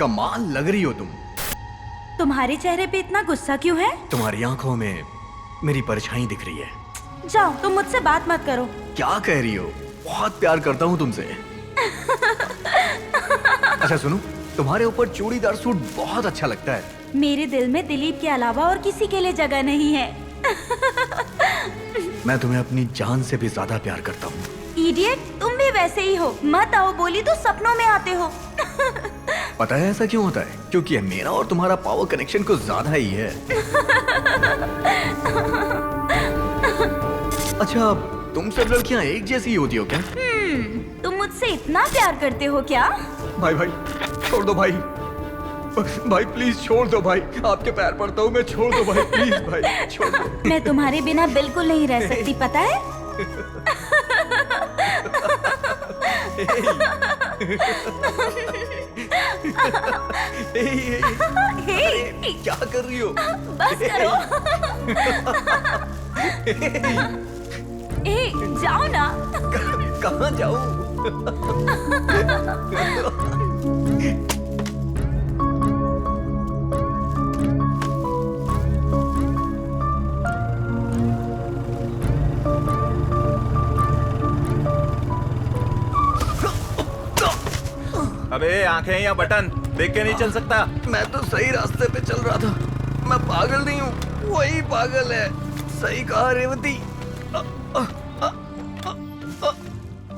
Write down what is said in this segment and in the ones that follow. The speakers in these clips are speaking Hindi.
कमाल लग रही हो तुम। तुम्हारे चेहरे पे इतना गुस्सा क्यों है? तुम्हारी आंखों में मेरी परछाई दिख रही है। जाओ, तुम मुझसे बात मत करो। क्या कह रही हो? बहुत प्यार करता हूँ तुमसे। अच्छा सुनो, तुम्हारे ऊपर चूड़ीदार सूट बहुत अच्छा लगता है। मेरे दिल में दिलीप के अलावा और किसी के लिए जगह नहीं है। मैं तुम्हें अपनी जान से भी ज्यादा प्यार करता हूँ। इडियट, तुम भी वैसे ही हो। मत आओ बोली तो सपनों में आते हो। पता है ऐसा क्यों होता है? क्योंकि मेरा और तुम्हारा पावर कनेक्शन कुछ ज्यादा ही है। अच्छा, तुम सब लड़कियां एक जैसी होती हो क्या? तुम मुझसे इतना प्यार करते हो क्या? भाई भाई छोड़ दो भाई। भाई प्लीज छोड़ दो भाई, आपके पैर पड़ता हूँ मैं, छोड़ दो भाई प्लीज भाई छोड़ दो। मैं तुम्हारे बिना बिल्कुल नहीं रह सकती, पता है? अरे क्या कर रही हो? बस करो। जाओ ना। कहाँ जाऊँ? अबे आंखें या बटन देख के नहीं चल सकता? मैं तो सही रास्ते पे चल रहा था। मैं पागल नहीं हूँ, वही पागल है। सही कहा रेवती।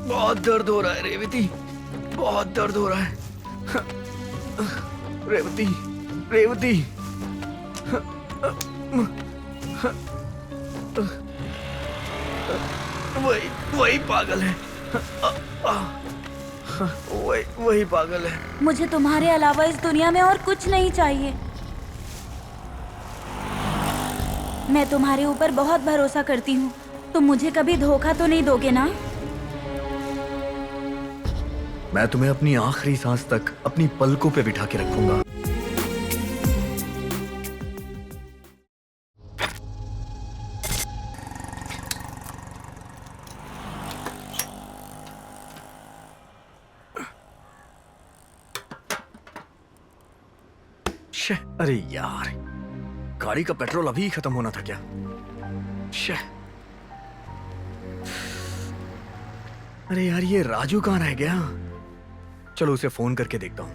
बहुत दर्द हो रहा है रेवती, बहुत दर्द हो रहा है। रेवती, रेवती। वही पागल है। वही पागल है। मुझे तुम्हारे अलावा इस दुनिया में और कुछ नहीं चाहिए। मैं तुम्हारे ऊपर बहुत भरोसा करती हूँ। तुम मुझे कभी धोखा तो नहीं दोगे ना? मैं तुम्हें अपनी आखिरी सांस तक अपनी पलकों पे बिठा के रखूंगा। अरे यार, गाड़ी का पेट्रोल अभी खत्म होना था क्या? अरे यार, ये राजू कहाँ रह गया? चलो उसे फोन करके देखता हूँ।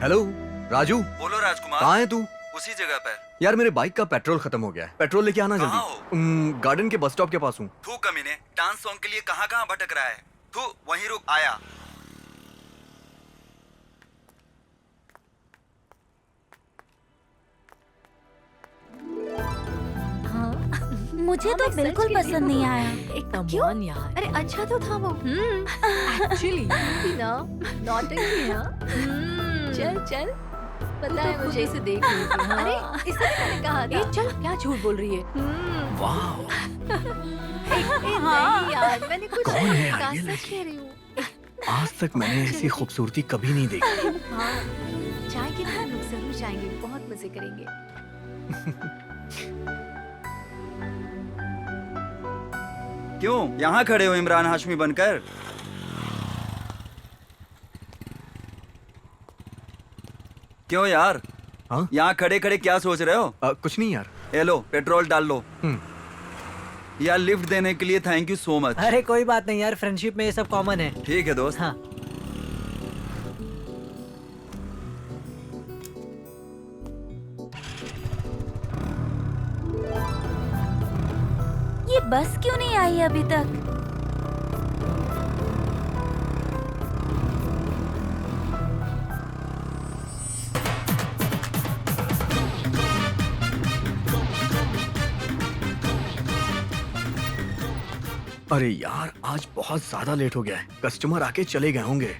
हेलो राजू। बोलो राजकुमार। कहाँ है तू? उसी जगह पर। यार मेरे बाइक का पेट्रोल खत्म हो गया है, पेट्रोल लेके आना कहाँ जल्दी। गार्डन के बस स्टॉप के पास हूँ। तू कमीने डांस सॉन्ग के लिए कहाँ कहाँ भटक रहा है? तू वहीं रुक, आया। मुझे तो बिल्कुल पसंद नहीं आया। क्यों यार? अरे अच्छा तो था वो। एक्चुअली ना नौटंकी है। चल चल, पता है मुझे इसे देख रही थी। हाँ। अरे इसने मैंने कहा था। चल, क्या झूठ बोल रही है? वाह। नहीं यार, मैंने कुछ कौन है यार कहा, ये सच लड़की? कह रही हूँ। आज तक मैंने ऐसी खूबसूरती कभी नहीं देखी। हाँ, जाएंगे ना, हम लोग जरूर जाएंगे, बहुत मजे करेंगे। क्यों यहाँ खड़े हो इमरान हाशमी बनकर? क्यों यार? हाँ? यहाँ खड़े खड़े क्या सोच रहे हो? कुछ नहीं यार। ये लो पेट्रोल डाल लो। यार लिफ्ट देने के लिए थैंक यू सो मच। अरे कोई बात नहीं यार, फ्रेंडशिप में ये सब कॉमन है। ठीक है दोस्त। हाँ। ये बस क्यों नहीं आई अभी तक? अरे यार, आज बहुत ज्यादा लेट हो गया है, कस्टमर आके चले गए होंगे।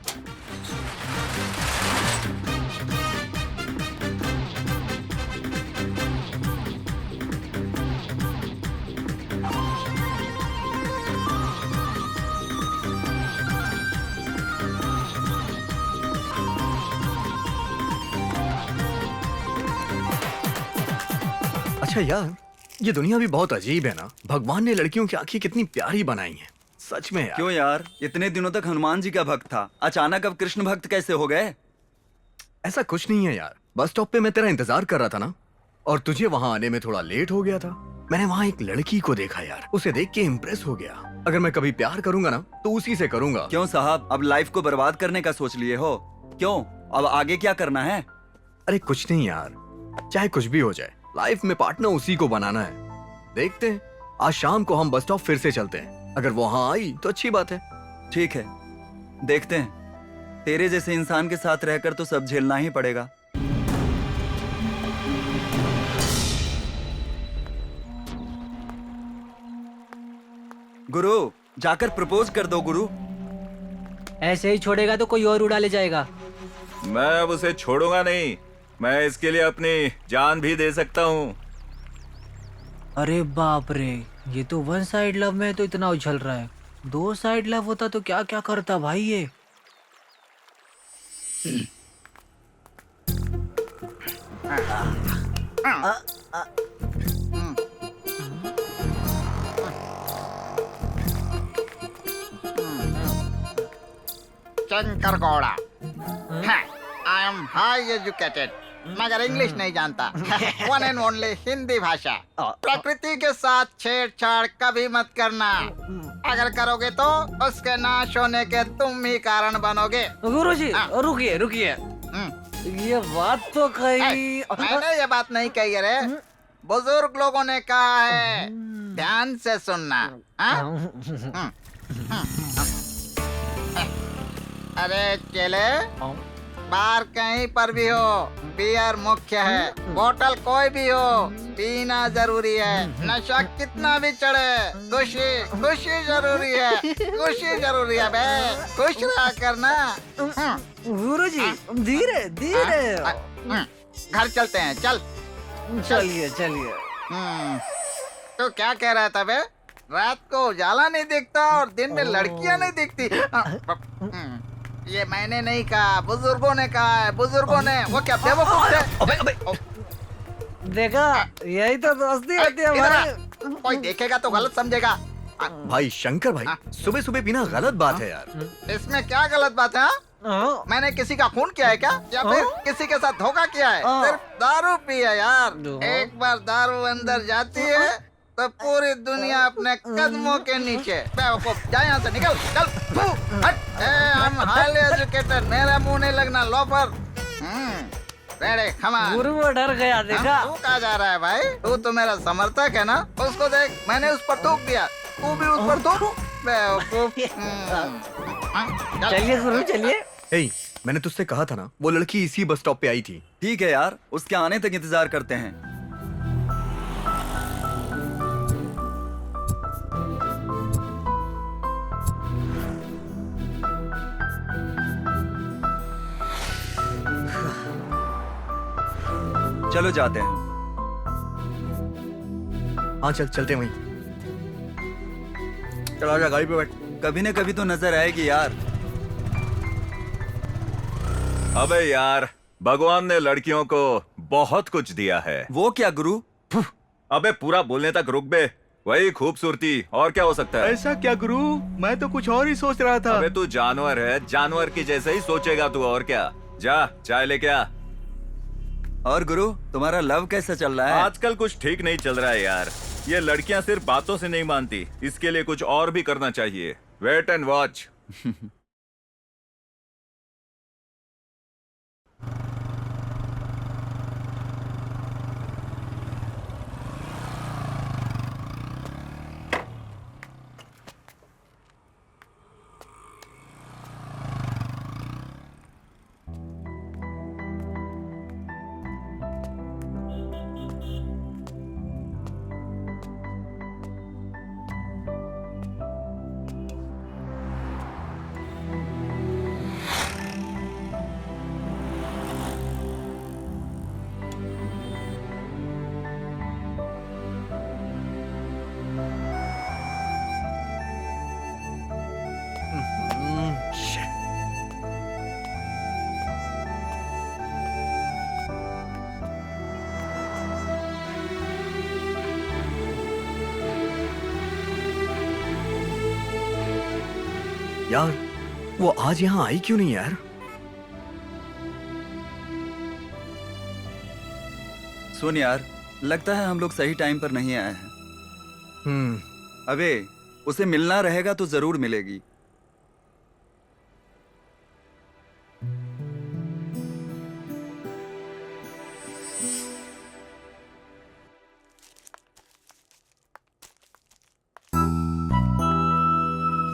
अच्छा यार, ये दुनिया भी बहुत अजीब है ना। भगवान ने लड़कियों की आंखें कितनी प्यारी बनाई हैं। सच में यार। क्यों यार, इतने दिनों तक हनुमान जी का भक्त था, अचानक अब कृष्ण भक्त कैसे हो गए? ऐसा कुछ नहीं है यार। बस स्टॉप पे मैं तेरा इंतजार कर रहा था ना, और तुझे वहां आने में थोड़ा लेट हो गया था। मैंने वहां एक लड़की को देखा यार, उसे देख के इम्प्रेस हो गया। अगर मैं कभी प्यार करूंगा ना तो उसी से करूंगा। क्यों साहब, अब लाइफ को बर्बाद करने का सोच लिए हो? क्यों, अब आगे क्या करना है? अरे कुछ नहीं यार, चाहे कुछ भी हो जाए, लाइफ में पार्टनर उसी को बनाना है। देखते हैं, आज शाम को हम बस स्टॉप फिर से चलते हैं। अगर वहां आई तो अच्छी बात है। ठीक है, देखते हैं। तेरे जैसे इंसान के साथ रहकर तो सब झेलना ही पड़ेगा। गुरु, जाकर प्रपोज कर दो गुरु। ऐसे ही छोड़ेगा तो कोई और उड़ा ले जाएगा। मैं अब उसे छोड़ूंगा नहीं। मैं इसके लिए अपनी जान भी दे सकता हूँ। अरे बाप रे, ये तो वन साइड लव में तो इतना उछल रहा है। 2 साइड लव होता तो क्या क्या करता भाई ये। Shankar Gowda. I am high educated मगर इंग्लिश नहीं जानता। वन एंड ओनली हिंदी भाषा। प्रकृति के साथ छेड़छाड़ कभी मत करना। अगर करोगे तो उसके नाश होने के तुम ही कारण बनोगे। गुरुजी रुकिए रुकिए, ये बात तो कही। मैंने ये बात नहीं कही है रे, बुजुर्ग लोगों ने कहा है, ध्यान से सुनना। अरे चले, बार कहीं पर भी हो, बियर मुख्य है। बोतल कोई भी हो, पीना जरूरी है। नशा कितना भी चढ़े, खुशी खुशी जरूरी है। खुशी जरूरी है बे, खुश रहा करना। गुरुजी धीरे धीरे। घर चलते हैं, चल। चलिए चलिए। तो क्या कह रहा था बे? रात को उजाला नहीं दिखता और दिन में लड़कियां नहीं दिखती। ये मैंने नहीं कहा, बुजुर्गों ने कहा है, बुजुर्गों ने। वो क्या बेवकूफ थे? देखा, यही तो दोस्ती होती है इधर आ। भाई। कोई देखेगा तो गलत समझेगा। भाई शंकर भाई, सुबह सुबह पीना गलत बात है यार। इसमें क्या गलत बात है? मैंने किसी का खून किया है क्या, या फिर किसी के साथ धोखा किया है? सिर्फ दारू पी है यार। एक बार दारू अंदर जाती है तो पूरी दुनिया अपने कदमों के नीचे। बेवकूफ, जा यहाँ से, निकल, चल, हट। I'm highly educated, मेरा मुंह नहीं लगना, लोफर। Ready, come on। गुरु वो डर गया, देखा। तू कहाँ जा रहा है भाई? तू तो मेरा समर्थक है ना। उसको देख, मैंने उस पर थूक दिया, तू भी उस पर थूक। बेवकूफ। चलिए गुरु चलिए। ए, मैंने तुझसे कहा था ना, वो लड़की इसी बस स्टॉप पे आई थी। ठीक है यार, उसके आने तक इंतजार करते हैं। चलो जाते हैं। हाँ चल, चलते हैं वहीं। चला जा, गाड़ी पे बैठ। कभी न कभी तो नजर आएगी यार। अबे यार, भगवान ने लड़कियों को बहुत कुछ दिया है। वो क्या गुरु? अबे पूरा बोलने तक रुक बे। वही खूबसूरती, और क्या हो सकता है? ऐसा क्या गुरु, मैं तो कुछ और ही सोच रहा था। अबे तू जानवर है, जानवर की जैसे ही सोचेगा तू, और क्या। जा, चाय लेके आ। और गुरु, तुम्हारा लव कैसा चल रहा है? आजकल कुछ ठीक नहीं चल रहा है यार। ये लड़कियां सिर्फ बातों से नहीं मानती, इसके लिए कुछ और भी करना चाहिए। Wait and watch. यार वो आज यहाँ आई क्यों नहीं यार? सुन यार, लगता है हम लोग सही टाइम पर नहीं आए हैं। अबे, उसे मिलना रहेगा तो जरूर मिलेगी।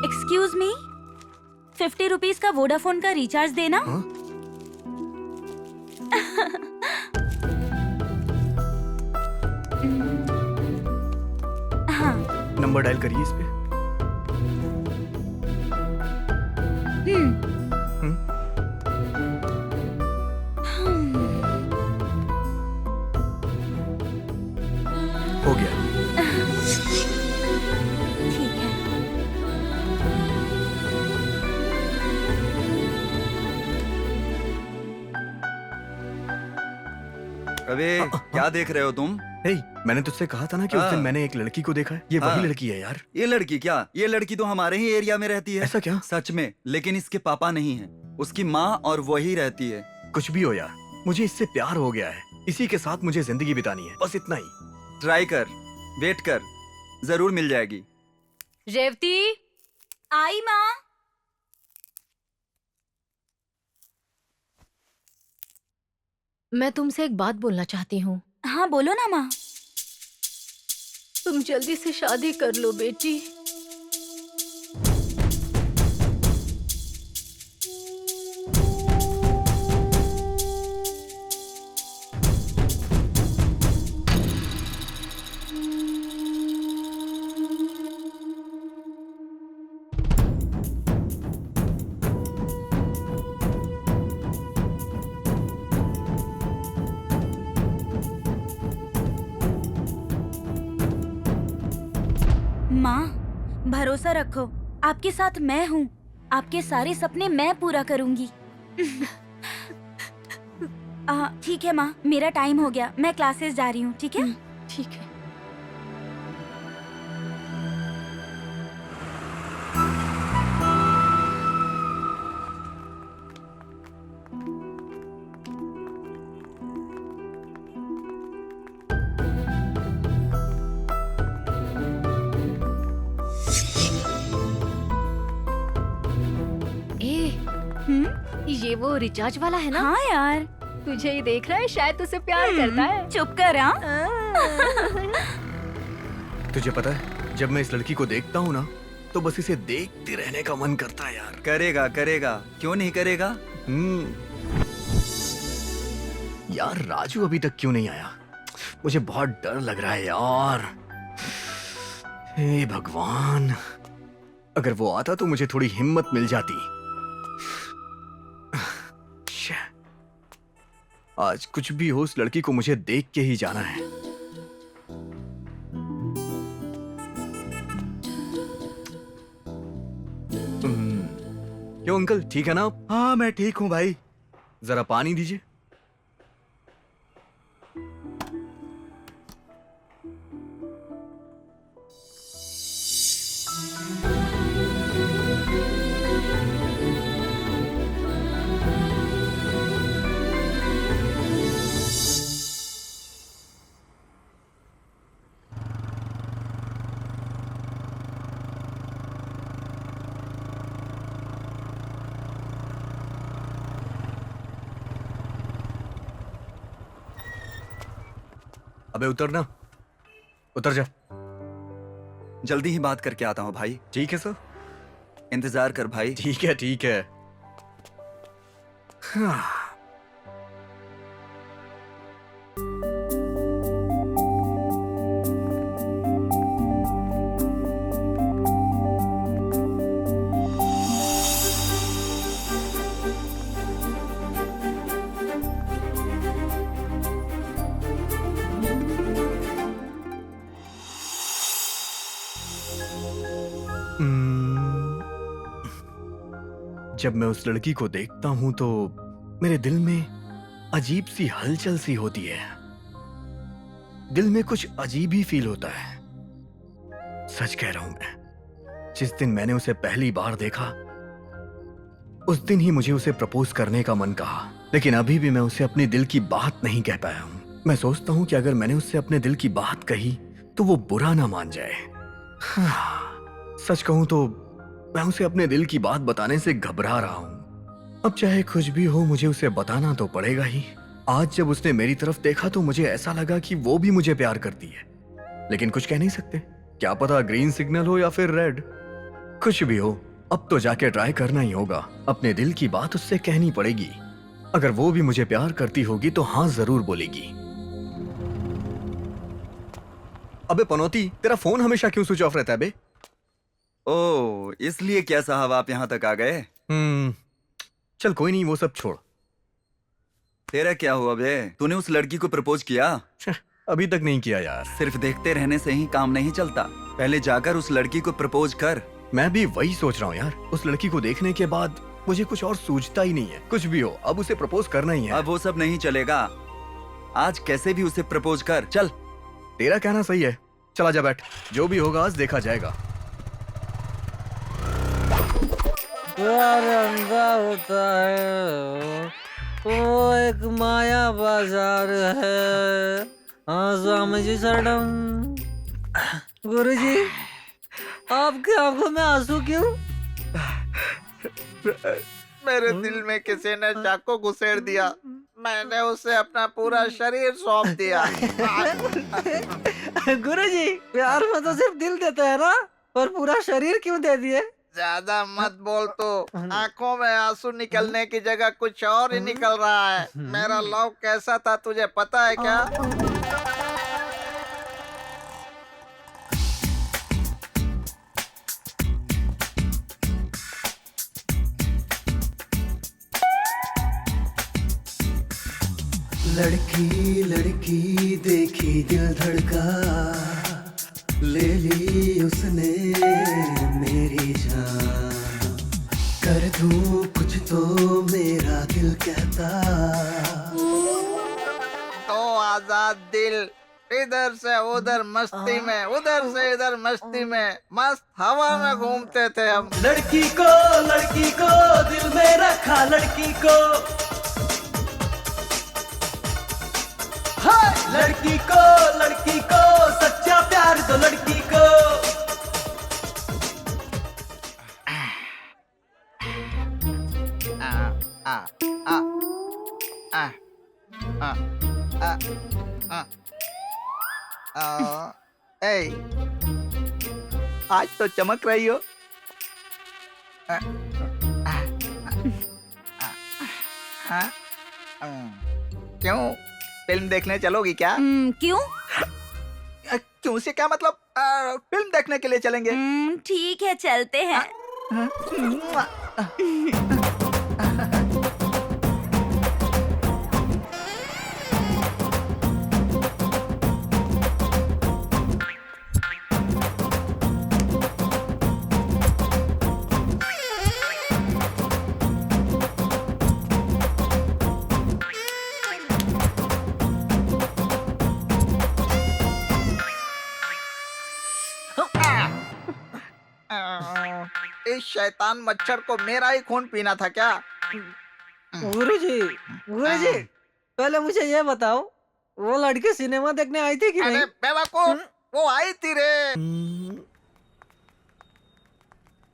एक्सक्यूज मी, 50 रुपीज का वोडाफोन का रिचार्ज देना। हाँ? हाँ। नंबर डायल करिए इस पे। हो गया। ठीक है। अबे, क्या देख रहे हो तुम? हे, मैंने तुझसे कहा था ना कि उस दिन हाँ। मैंने एक लड़की को देखा है। ये हाँ। वही लड़की है यार। ये लड़की क्या? ये लड़की तो हमारे ही एरिया में रहती है। ऐसा क्या? सच में, लेकिन इसके पापा नहीं है, उसकी माँ और वही रहती है। कुछ भी हो यार, मुझे इससे प्यार हो गया है। इसी के साथ मुझे जिंदगी बितानी है, बस इतना ही। ट्राई कर, वेट कर, जरूर मिल जाएगी। रेवती, आई माँ। मैं तुमसे एक बात बोलना चाहती हूँ। हाँ बोलो ना माँ। तुम जल्दी से शादी कर लो बेटी। माँ, भरोसा रखो, आपके साथ मैं हूँ। आपके सारे सपने मैं पूरा करूंगी। ठीक है माँ, मेरा टाइम हो गया, मैं क्लासेस जा रही हूँ। ठीक है? ठीक है। ये वो रिचार्ज वाला है ना? हाँ यार। तुझे ही देख रहा है, शायद तुझसे प्यार करता है। चुप कर। हाँ? तुझे पता है, जब मैं इस लड़की को देखता हूँ ना, तो बस इसे देखते रहने का मन करता है यार। करेगा करेगा, क्यों नहीं करेगा? यार राजू अभी तक क्यों नहीं आया? मुझे बहुत डर लग रहा है यार। हे भगवान, अगर वो आता तो मुझे थोड़ी हिम्मत मिल जाती। आज कुछ भी हो, उस लड़की को मुझे देख के ही जाना है। क्यों अंकल, ठीक है ना आप? हाँ मैं ठीक हूँ भाई। जरा पानी दीजिए। अबे उतर ना, उतर जा। जल्दी ही बात करके आता हूँ भाई। ठीक है सर। इंतजार कर भाई। ठीक है ठीक है। हाँ। जब मैं उस लड़की को देखता हूं तो मेरे दिल में अजीब सी हलचल सी होती है। दिल में कुछ अजीब ही फील होता है। सच कह रहा हूं मैं, जिस दिन मैंने उसे पहली बार देखा उस दिन ही मुझे उसे प्रपोज करने का मन कहा, लेकिन अभी भी मैं उसे अपने दिल की बात नहीं कह पाया हूँ। मैं सोचता हूँ कि अगर मैंने उससे अपने दिल की बात कही तो वो बुरा ना मान जाए। सच कहूँ तो मैं उसे अपने दिल की बात बताने से घबरा रहा हूँ। अब चाहे कुछ भी हो, मुझे उसे बताना तो पड़ेगा ही। आज जब उसने मेरी तरफ देखा तो मुझे ऐसा लगा कि वो भी मुझे प्यार करती है, लेकिन कुछ कह नहीं सकते। क्या पता ग्रीन सिग्नल हो या फिर रेड। कुछ भी हो, अब तो जाके ट्राई करना ही होगा। अपने दिल की बात उससे कहनी पड़ेगी। अगर वो भी मुझे प्यार करती होगी तो हाँ जरूर बोलेगी। अबे पनौती, तेरा फोन हमेशा क्यों स्विच ऑफ रहता है बे? ओ, इसलिए क्या साहब आप यहाँ तक आ गए? चल कोई नहीं, वो सब छोड़। तेरा क्या हुआ बे? तूने उस लड़की को प्रपोज किया? अभी तक नहीं किया यार। सिर्फ देखते रहने से ही काम नहीं चलता, पहले जाकर उस लड़की को प्रपोज कर। मैं भी वही सोच रहा हूँ यार। उस लड़की को देखने के बाद मुझे कुछ और सूझता ही नहीं है। कुछ भी हो, अब उसे प्रपोज करना ही है। अब वो सब नहीं चलेगा, आज कैसे भी उसे प्रपोज कर। चल। तेरा कहना सही है, चला जा बैठ। जो भी होगा आज देखा जाएगा। प्यार अंधा होता है, वो एक माया बाजार है। हाँ स्वामी जी शरणम। गुरुजी, आपकी आंखों में आंसू क्यों? मेरे दिल में किसी ने चाकू घुसेड़ दिया। मैंने उसे अपना पूरा शरीर सौंप दिया। गुरुजी, प्यार में तो सिर्फ दिल देता है ना, पर पूरा शरीर क्यों दे दिए? ज्यादा मत बोल तो आंखों में आंसू निकलने की जगह कुछ और ही निकल रहा है। मेरा लव कैसा था तुझे पता है क्या? लड़की लड़की देखी दिल धड़का, ले ली उसने मेरी जान। कर दूं कुछ तो मेरा दिल कहता। तो आजाद दिल इधर से उधर मस्ती में, उधर से इधर मस्ती में, मस्त हवा में घूमते थे हम। लड़की को दिल में रखा, लड़की को लड़की को सच्चा प्यार दो लड़की को। ए, आज तो चमक रही हो। क्यों, फिल्म देखने चलोगी क्या? क्यों? क्यों से क्या मतलब? फिल्म देखने के लिए चलेंगे। ठीक है, चलते हैं। इस शैतान मच्छर को मेरा ही खून पीना था क्या? गुरुजी, पहले मुझे ये बताओ, वो लड़की सिनेमा देखने आई थी कि नहीं? अरे बेवकूफ, वो आई थी रे।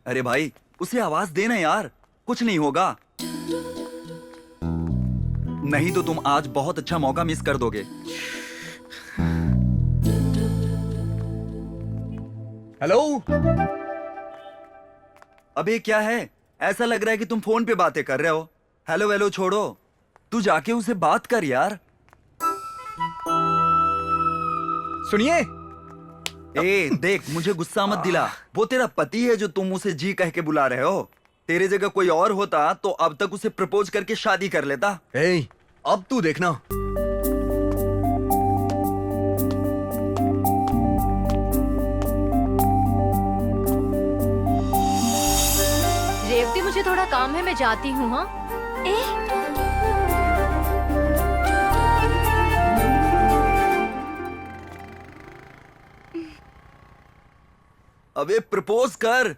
अरे भाई, उसे आवाज देना यार, कुछ नहीं होगा। नहीं तो तुम आज बहुत अच्छा मौका मिस कर दोगे। हेलो। अबे क्या है, ऐसा लग रहा है कि तुम फोन पे बातें कर रहे हो। हेलो वेलो छोड़ो, तू जाके उसे बात कर यार। सुनिए। ए देख, मुझे गुस्सा मत दिला। वो तेरा पति है जो तुम उसे जी कह के बुला रहे हो। तेरे जगह कोई और होता तो अब तक उसे प्रपोज करके शादी कर लेता। ए, अब तू देखना। रेवती, मुझे थोड़ा काम है, मैं जाती हूँ। हाँ, अबे प्रपोज कर।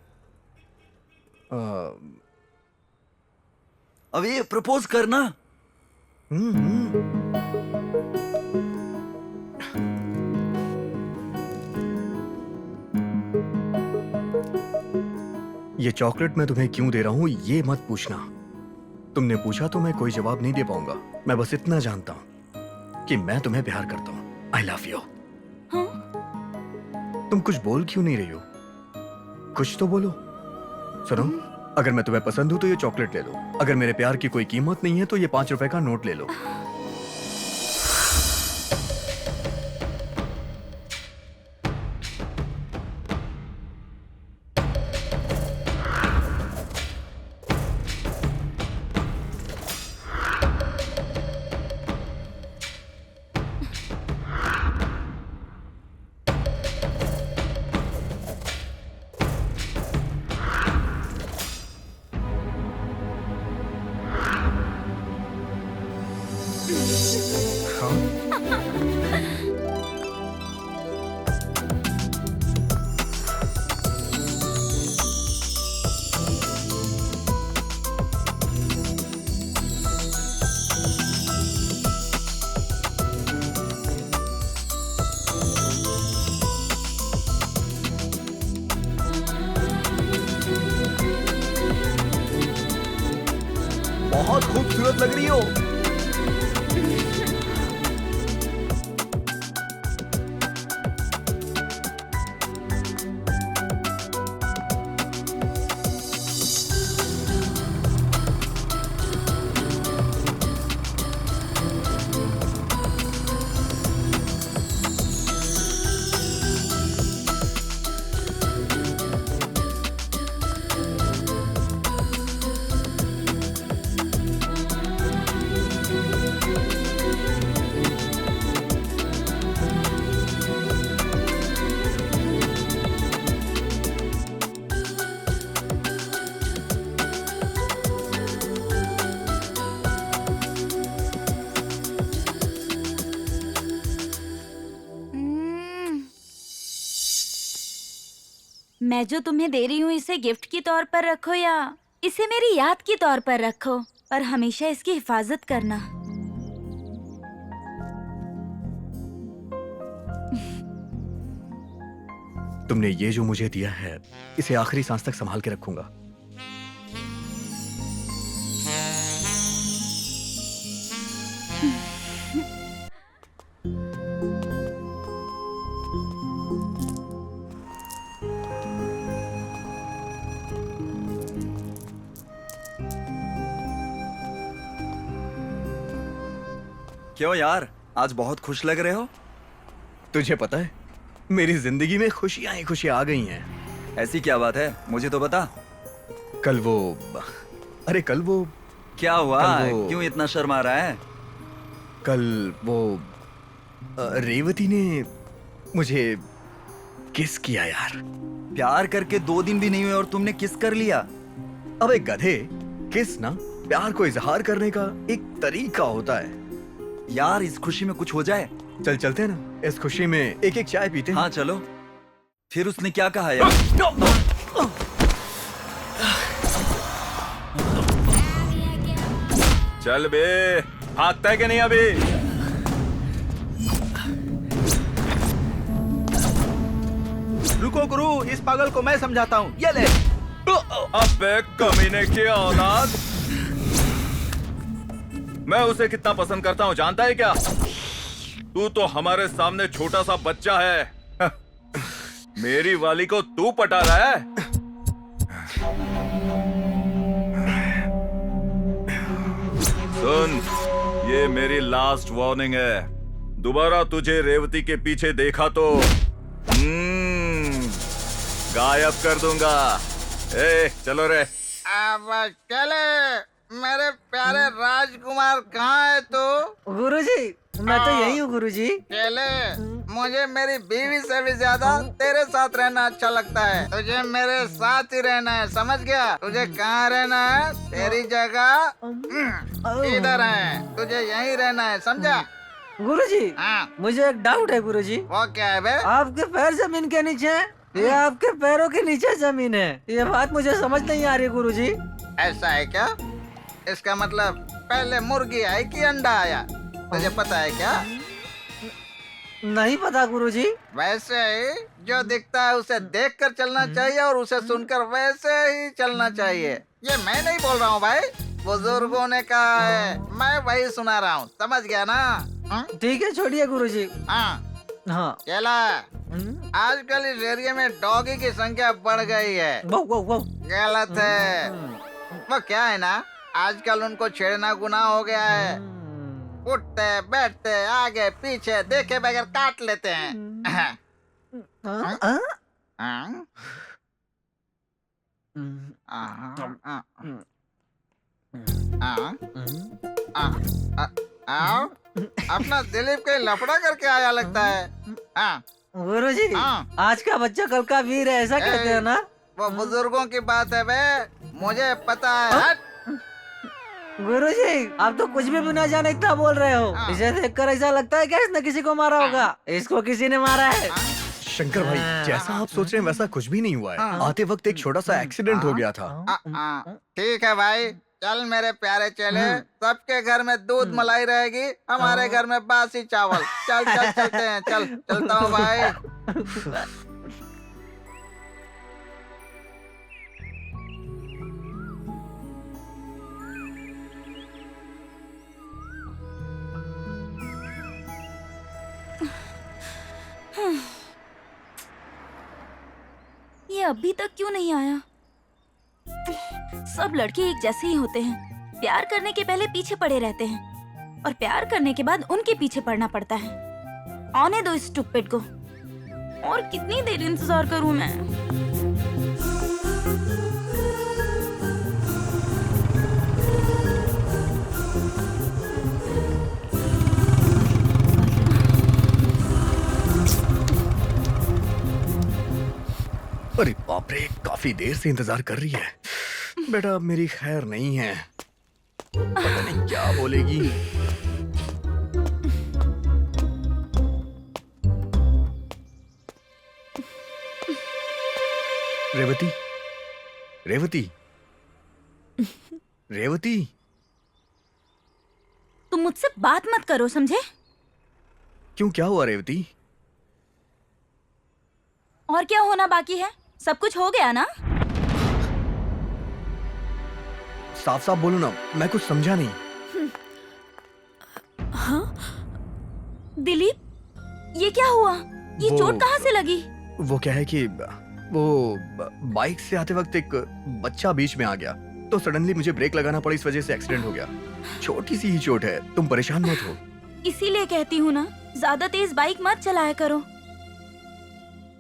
अब ये प्रपोज करना। ये चॉकलेट मैं तुम्हें क्यों दे रहा हूं ये मत पूछना। तुमने पूछा तो मैं कोई जवाब नहीं दे पाऊंगा। मैं बस इतना जानता हूं कि मैं तुम्हें प्यार करता हूं। I love you. तुम कुछ बोल क्यों नहीं रही हो? कुछ तो बोलो। सुनो, अगर मैं तुम्हें पसंद हूं तो ये चॉकलेट ले लो। अगर मेरे प्यार की कोई कीमत नहीं है तो ये 5 रुपए का नोट ले लो। बहुत खूबसूरत लग रही हो। मैं जो तुम्हें दे रही हूँ इसे गिफ्ट के तौर पर रखो या इसे मेरी याद के तौर पर रखो, पर हमेशा इसकी हिफाजत करना। तुमने ये जो मुझे दिया है इसे आखिरी सांस तक संभाल के रखूंगा। क्यों यार, आज बहुत खुश लग रहे हो? तुझे पता है मेरी जिंदगी में खुशियां ही खुशियां आ गई हैं। ऐसी क्या बात है, मुझे तो बता। कल वो क्या हुआ? कल वो- क्यों इतना शर्मा रहा है? कल वो रेवती ने मुझे किस किया यार। प्यार करके 2 दिन भी नहीं हुए और तुमने किस कर लिया? अबे गधे, किस ना प्यार को इजहार करने का एक तरीका होता है। यार इस खुशी में कुछ हो जाए। चल चलते हैं ना, इस खुशी में एक एक चाय पीते हैं। हाँ चलो। फिर उसने क्या कहा यार? चल बे, भागता है कि नहीं अभी? रुको गुरु, इस पागल को मैं समझाता हूँ। ये ले। अबे कमीने की औलाद, मैं उसे कितना पसंद करता हूँ जानता है क्या? तू तो हमारे सामने छोटा सा बच्चा है। मेरी वाली को तू पटा रहा है? सुन, ये मेरी लास्ट वार्निंग है। दोबारा तुझे रेवती के पीछे देखा तो गायब कर दूंगा। ए, चलो रे। अब चले। मेरे प्यारे राजकुमार कहाँ है तू? गुरुजी, मैं तो यही हूँ गुरुजी। चले, मुझे मेरी बीवी से भी ज्यादा तेरे साथ रहना अच्छा लगता है। तुझे मेरे साथ ही रहना है, समझ गया? तुझे कहाँ रहना है? तेरी जगह इधर है, तुझे यहीं रहना है, समझा? गुरुजी, हाँ, मुझे एक डाउट है गुरुजी। वो क्या है बे? आपके पैर जमीन के नीचे है, ये आपके पैरों के नीचे जमीन है। ये बात मुझे समझ नहीं आ रही गुरुजी। ऐसा है क्या? इसका मतलब पहले मुर्गी आई कि अंडा आया? तुझे पता है क्या? नहीं पता गुरुजी। वैसे ही जो दिखता है उसे देखकर चलना चाहिए और उसे सुनकर वैसे ही चलना चाहिए। ये मैं नहीं बोल रहा हूँ भाई, बुजुर्गों ने कहा है, मैं वही सुना रहा हूँ। समझ गया ना? ठीक है, छोड़िए गुरुजी। हाँ हाँ। चला। आजकल इस एरिया में डॉगी की संख्या बढ़ गई है। गलत है। वो क्या है ना, आजकल उनको छेड़ना गुनाह हो गया है। उठते बैठते आगे पीछे देखे बगैर काट लेते हैं। हाँ? अपना दिलीप के लफड़ा करके आया लगता है। गुरुजी, आज का बच्चा कल का वीर है, ऐसा कहते हैं ना? वो बुजुर्गों की बात है बे, मुझे पता है। गुरुजी, आप तो कुछ भी बिना जाने इतना बोल रहे हो। इसे देखकर ऐसा लगता है क्या इसने किसी को मारा होगा? इसको किसी ने मारा है। शंकर भाई, जैसा आप सोच रहे हैं वैसा कुछ भी नहीं हुआ है। आते वक्त एक छोटा सा एक्सीडेंट हो गया था। ठीक है भाई, चल मेरे प्यारे चले। सबके घर में दूध मलाई रहेगी, हमारे घर में बासी चावल। चल चल चलते हैं, चल चलता हूँ भाई। ये अभी तक क्यों नहीं आया? सब लड़के एक जैसे ही होते हैं। प्यार करने के पहले पीछे पड़े रहते हैं और प्यार करने के बाद उनके पीछे पड़ना पड़ता है। आने दो इस स्टूपिड को। और कितनी देर इंतजार करूं मैं? अरे बाप रे, काफी देर से इंतजार कर रही है। बेटा अब मेरी खैर नहीं है, पता नहीं क्या बोलेगी। रेवती, रेवती, रेवती, तुम मुझसे बात मत करो, समझे? क्यों, क्या हुआ रेवती? और क्या होना बाकी है? सब कुछ हो गया ना? साफ साफ बोलो ना, मैं कुछ समझा नहीं। हाँ? दिलीप, ये क्या हुआ? ये चोट कहाँ से लगी? वो क्या है कि वो बाइक से आते वक्त एक बच्चा बीच में आ गया, तो सडनली मुझे ब्रेक लगाना पड़ा, इस वजह से एक्सीडेंट हो गया। छोटी सी ही चोट है, तुम परेशान मत हो। इसीलिए कहती हूँ ना, ज्यादा तेज बाइक मत चलाया करो।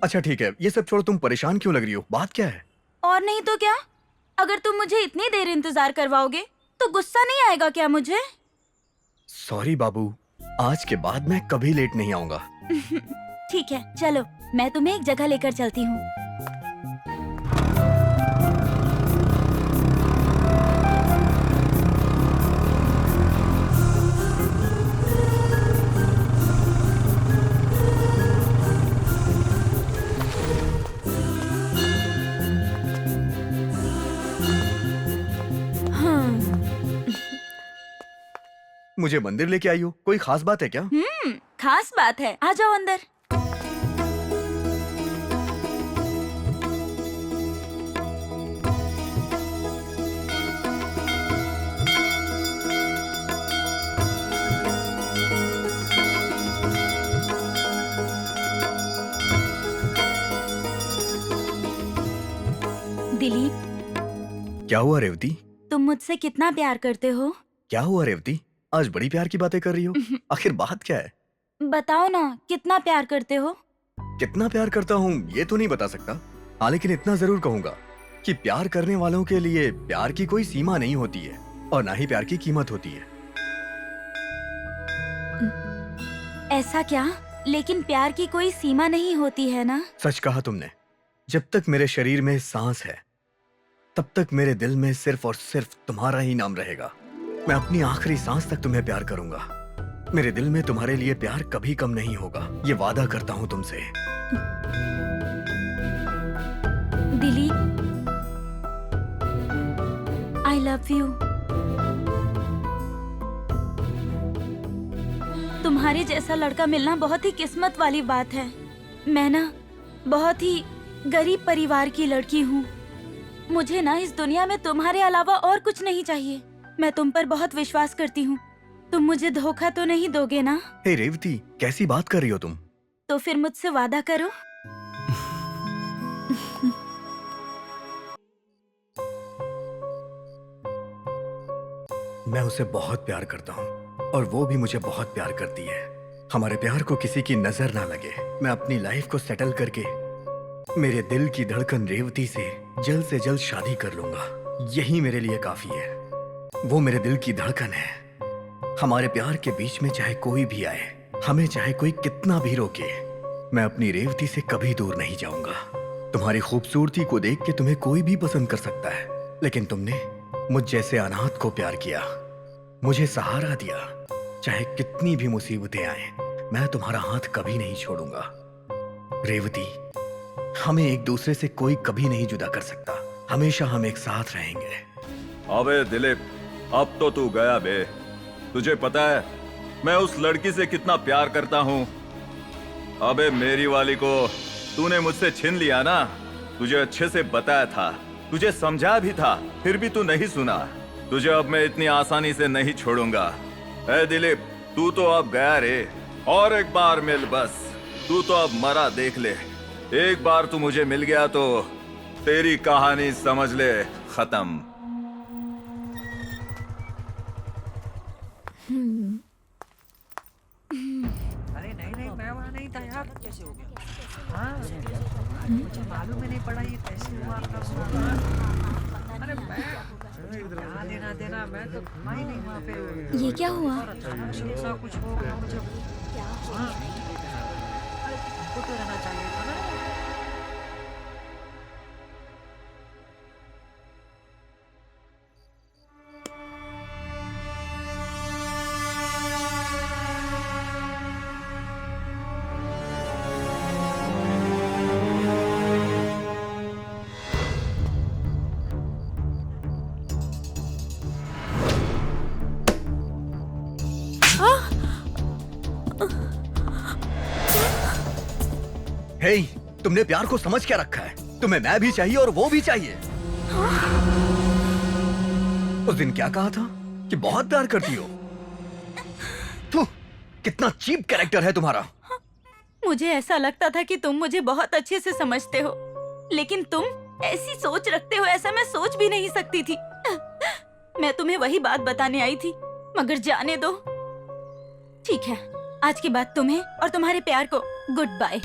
अच्छा ठीक है, ये सब छोड़ो, तुम परेशान क्यों लग रही हो? बात क्या है? और नहीं तो क्या, अगर तुम मुझे इतनी देर इंतजार करवाओगे तो गुस्सा नहीं आएगा क्या मुझे? सॉरी बाबू, आज के बाद मैं कभी लेट नहीं आऊंगा। ठीक है, चलो मैं तुम्हें एक जगह लेकर चलती हूँ। मुझे मंदिर लेके आई हो, कोई खास बात है क्या? खास बात है, आ जाओ अंदर। दिलीप, क्या हुआ रेवती? तुम मुझसे कितना प्यार करते हो? क्या हुआ रेवती, आज बड़ी प्यार की बातें कर रही हो? आखिर बात क्या है? बताओ ना, कितना प्यार करते हो? कितना प्यार करता हूँ ये तो नहीं बता सकता, हाँ लेकिन इतना जरूर कहूंगा कि प्यार करने वालों के लिए प्यार की कोई सीमा नहीं होती है और ना ही प्यार की कीमत होती है। ऐसा क्या? लेकिन प्यार की कोई सीमा नहीं होती है ना? सच कहा तुमने। जब तक मेरे शरीर में सांस है तब तक मेरे दिल में सिर्फ और सिर्फ तुम्हारा ही नाम रहेगा। मैं अपनी आखिरी सांस तक तुम्हें प्यार करूंगा। मेरे दिल में तुम्हारे लिए प्यार कभी कम नहीं होगा, ये वादा करता हूं तुमसे। Dilip, I love you. तुम्हारे जैसा लड़का मिलना बहुत ही किस्मत वाली बात है। मैं ना बहुत ही गरीब परिवार की लड़की हूँ। मुझे ना इस दुनिया में तुम्हारे अलावा और कुछ नहीं चाहिए। मैं तुम पर बहुत विश्वास करती हूँ। तुम मुझे धोखा तो नहीं दोगे ना? हे रेवती, कैसी बात कर रही हो तुम? तो फिर मुझसे वादा करो। मैं उसे बहुत प्यार करता हूँ और वो भी मुझे बहुत प्यार करती है। हमारे प्यार को किसी की नजर ना लगे। मैं अपनी लाइफ को सेटल करके मेरे दिल की धड़कन रेवती से जल्द शादी कर लूंगा। यही मेरे लिए काफी है। वो मेरे दिल की धड़कन है। हमारे प्यार के बीच में चाहे कोई भी आए, हमें चाहे कोई कितना भी रोके, मैं अपनी रेवती से कभी दूर नहीं जाऊंगा। तुम्हारी खूबसूरती को देख के तुम्हें कोई भी पसंद कर सकता है, लेकिन तुमने मुझ जैसे अनाथ को प्यार किया, मुझे सहारा दिया। चाहे कितनी भी मुसीबतें आए, मैं तुम्हारा हाथ कभी नहीं छोड़ूंगा। रेवती, हमें एक दूसरे से कोई कभी नहीं जुदा कर सकता। हमेशा हम एक साथ रहेंगे। अबे दिलीप, अब तो तू गया बे। तुझे पता है मैं उस लड़की से कितना प्यार करता हूँ। अबे मेरी वाली को तूने मुझसे छीन लिया ना। तुझे अच्छे से बताया था, तुझे समझा भी था, फिर भी तू नहीं सुना। तुझे अब मैं इतनी आसानी से नहीं छोड़ूंगा। ए दिलीप, तू तो अब गया रे। और एक बार मिल बस। तू तो अब मरा देख ले। एक बार तू मुझे मिल गया तो तेरी कहानी समझ ले खत्म। अरे नहीं, मैं वहाँ नहीं था यार। कैसे हो गया? हाँ, मुझे मालूम ही नहीं पड़ा ये कैसे हुआ। अरे मैं लेना देना, मैं तो घुमा ही नहीं वहाँ पे। ये क्या हुआ? अचानक से ऐसा कुछ हो गया मुझे। हाँ, अरे तुमको तो रहना चाहिए था ना। हे, तुमने प्यार को समझ क्या रखा है? तुम्हें मैं भी चाहिए और वो भी चाहिए। उस दिन क्या कहा था कि बहुत प्यार करती हो? थू, कितना चीप कैरेक्टर है तुम्हारा। मुझे ऐसा लगता था कि तुम मुझे बहुत अच्छे से समझते हो, लेकिन तुम ऐसी सोच रखते हो ऐसा मैं सोच भी नहीं सकती थी। मैं तुम्हें वही बात बताने आई थी, मगर जाने दो। ठीक है, आज के बाद तुम्हें और तुम्हारे प्यार को गुड बाय।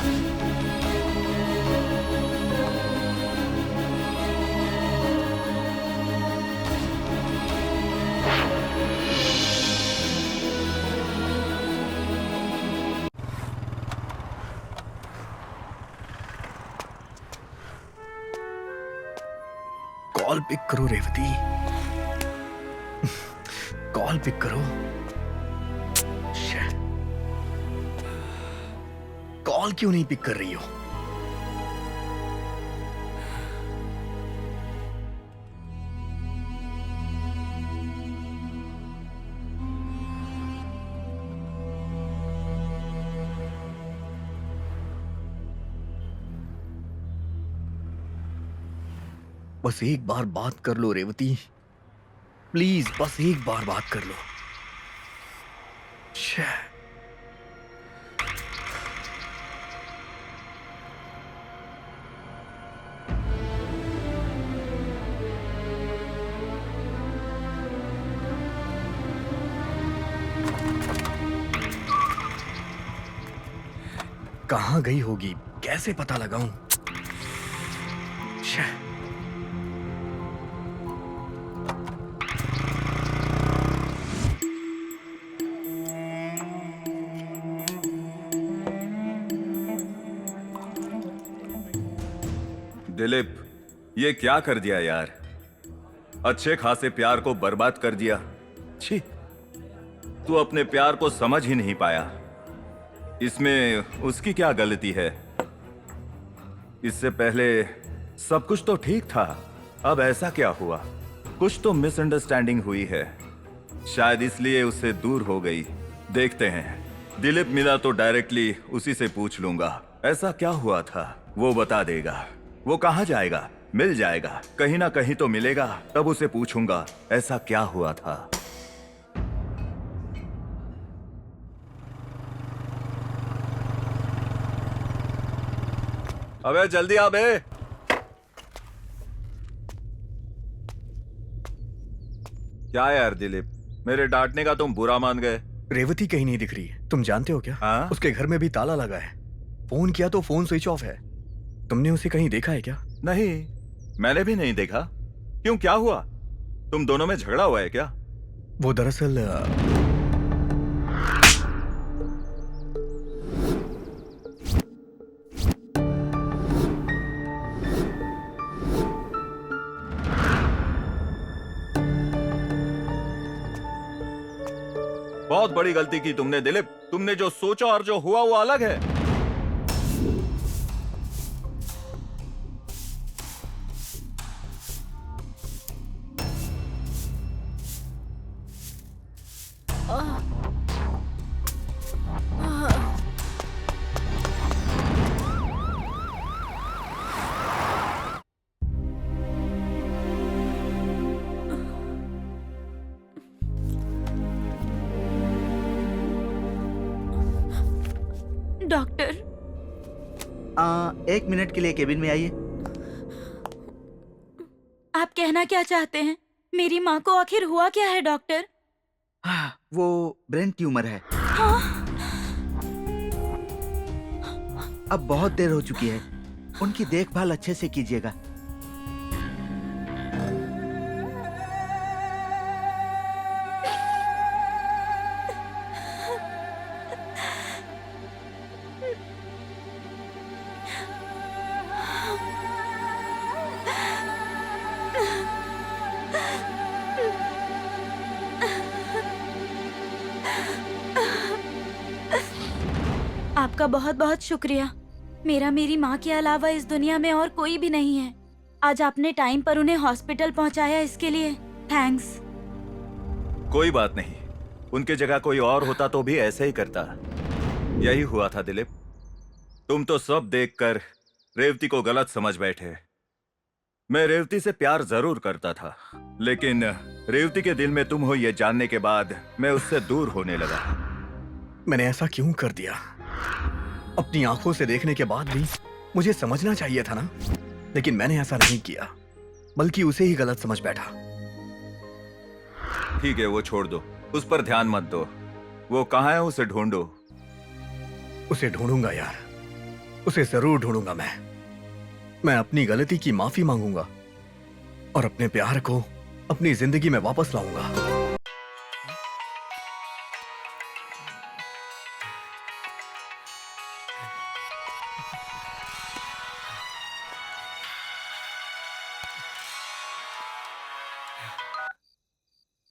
कॉल पिक करो रेवती, कॉल पिक करो। कॉल क्यों नहीं पिक कर रही हो? बस एक बार बात कर लो रेवती, प्लीज बस एक बार बात कर लो। कहाँ गई होगी, कैसे पता लगाऊं? दिलीप, ये क्या कर दिया यार? अच्छे खासे प्यार को बर्बाद कर दिया। छी, तू अपने प्यार को समझ ही नहीं पाया। इसमें उसकी क्या गलती है? इससे पहले सब कुछ तो ठीक था, अब ऐसा क्या हुआ? कुछ तो मिसअंडरस्टैंडिंग हुई है, शायद इसलिए उससे दूर हो गई। देखते हैं दिलीप मिला तो डायरेक्टली उसी से पूछ लूंगा ऐसा क्या हुआ था। वो बता देगा। वो कहाँ जाएगा? मिल जाएगा, कहीं ना कहीं तो मिलेगा। तब उसे पूछूंगा ऐसा क्या हुआ था। अबे जल्दी आ बे। क्या है यार दिलीप, मेरे डांटने का तुम बुरा मान गए। रेवती कहीं नहीं दिख रही है। तुम जानते हो क्या? हाँ? उसके घर में भी ताला लगा है। फोन किया तो फोन स्विच ऑफ है। तुमने उसे कहीं देखा है क्या? नहीं, मैंने भी नहीं देखा। क्यों, क्या हुआ? तुम दोनों में झगड़ा हुआ है क्या? वो दरअसल बहुत बड़ी गलती की तुमने दिलीप। तुमने जो सोचा और जो हुआ वो अलग है। डॉक्टर, 1 मिनट के लिए केबिन में आइए। आप कहना क्या चाहते हैं? मेरी माँ को आखिर हुआ क्या है डॉक्टर? वो ब्रेन ट्यूमर है। अब बहुत देर हो चुकी है। उनकी देखभाल अच्छे से कीजिएगा। आपका बहुत बहुत शुक्रिया। मेरा मेरी माँ के अलावा इस दुनिया में और कोई भी नहीं है। आज आपने टाइम पर उन्हें हॉस्पिटल पहुँचाया, इसके लिए थैंक्स। कोई बात नहीं, उनके जगह कोई और होता तो भी ऐसे ही करता। यही हुआ था दिलीप। तुम तो सब देखकर रेवती को गलत समझ बैठे। मैं रेवती से प्यार जरूर करता था, लेकिन रेवती के दिल में तुम हो ये जानने के बाद मैं उससे दूर होने लगा। मैंने ऐसा क्यों कर दिया? अपनी आंखों से देखने के बाद भी मुझे समझना चाहिए था ना। लेकिन मैंने ऐसा नहीं किया, बल्कि उसे ही गलत समझ बैठा। ठीक है, वो छोड़ दो, उस पर ध्यान मत दो। वो कहाँ है, उसे ढूंढो। उसे ढूंढूंगा यार, उसे जरूर ढूंढूंगा। मैं अपनी गलती की माफी मांगूंगा और अपने प्यार को अपनी जिंदगी में वापस लाऊंगा।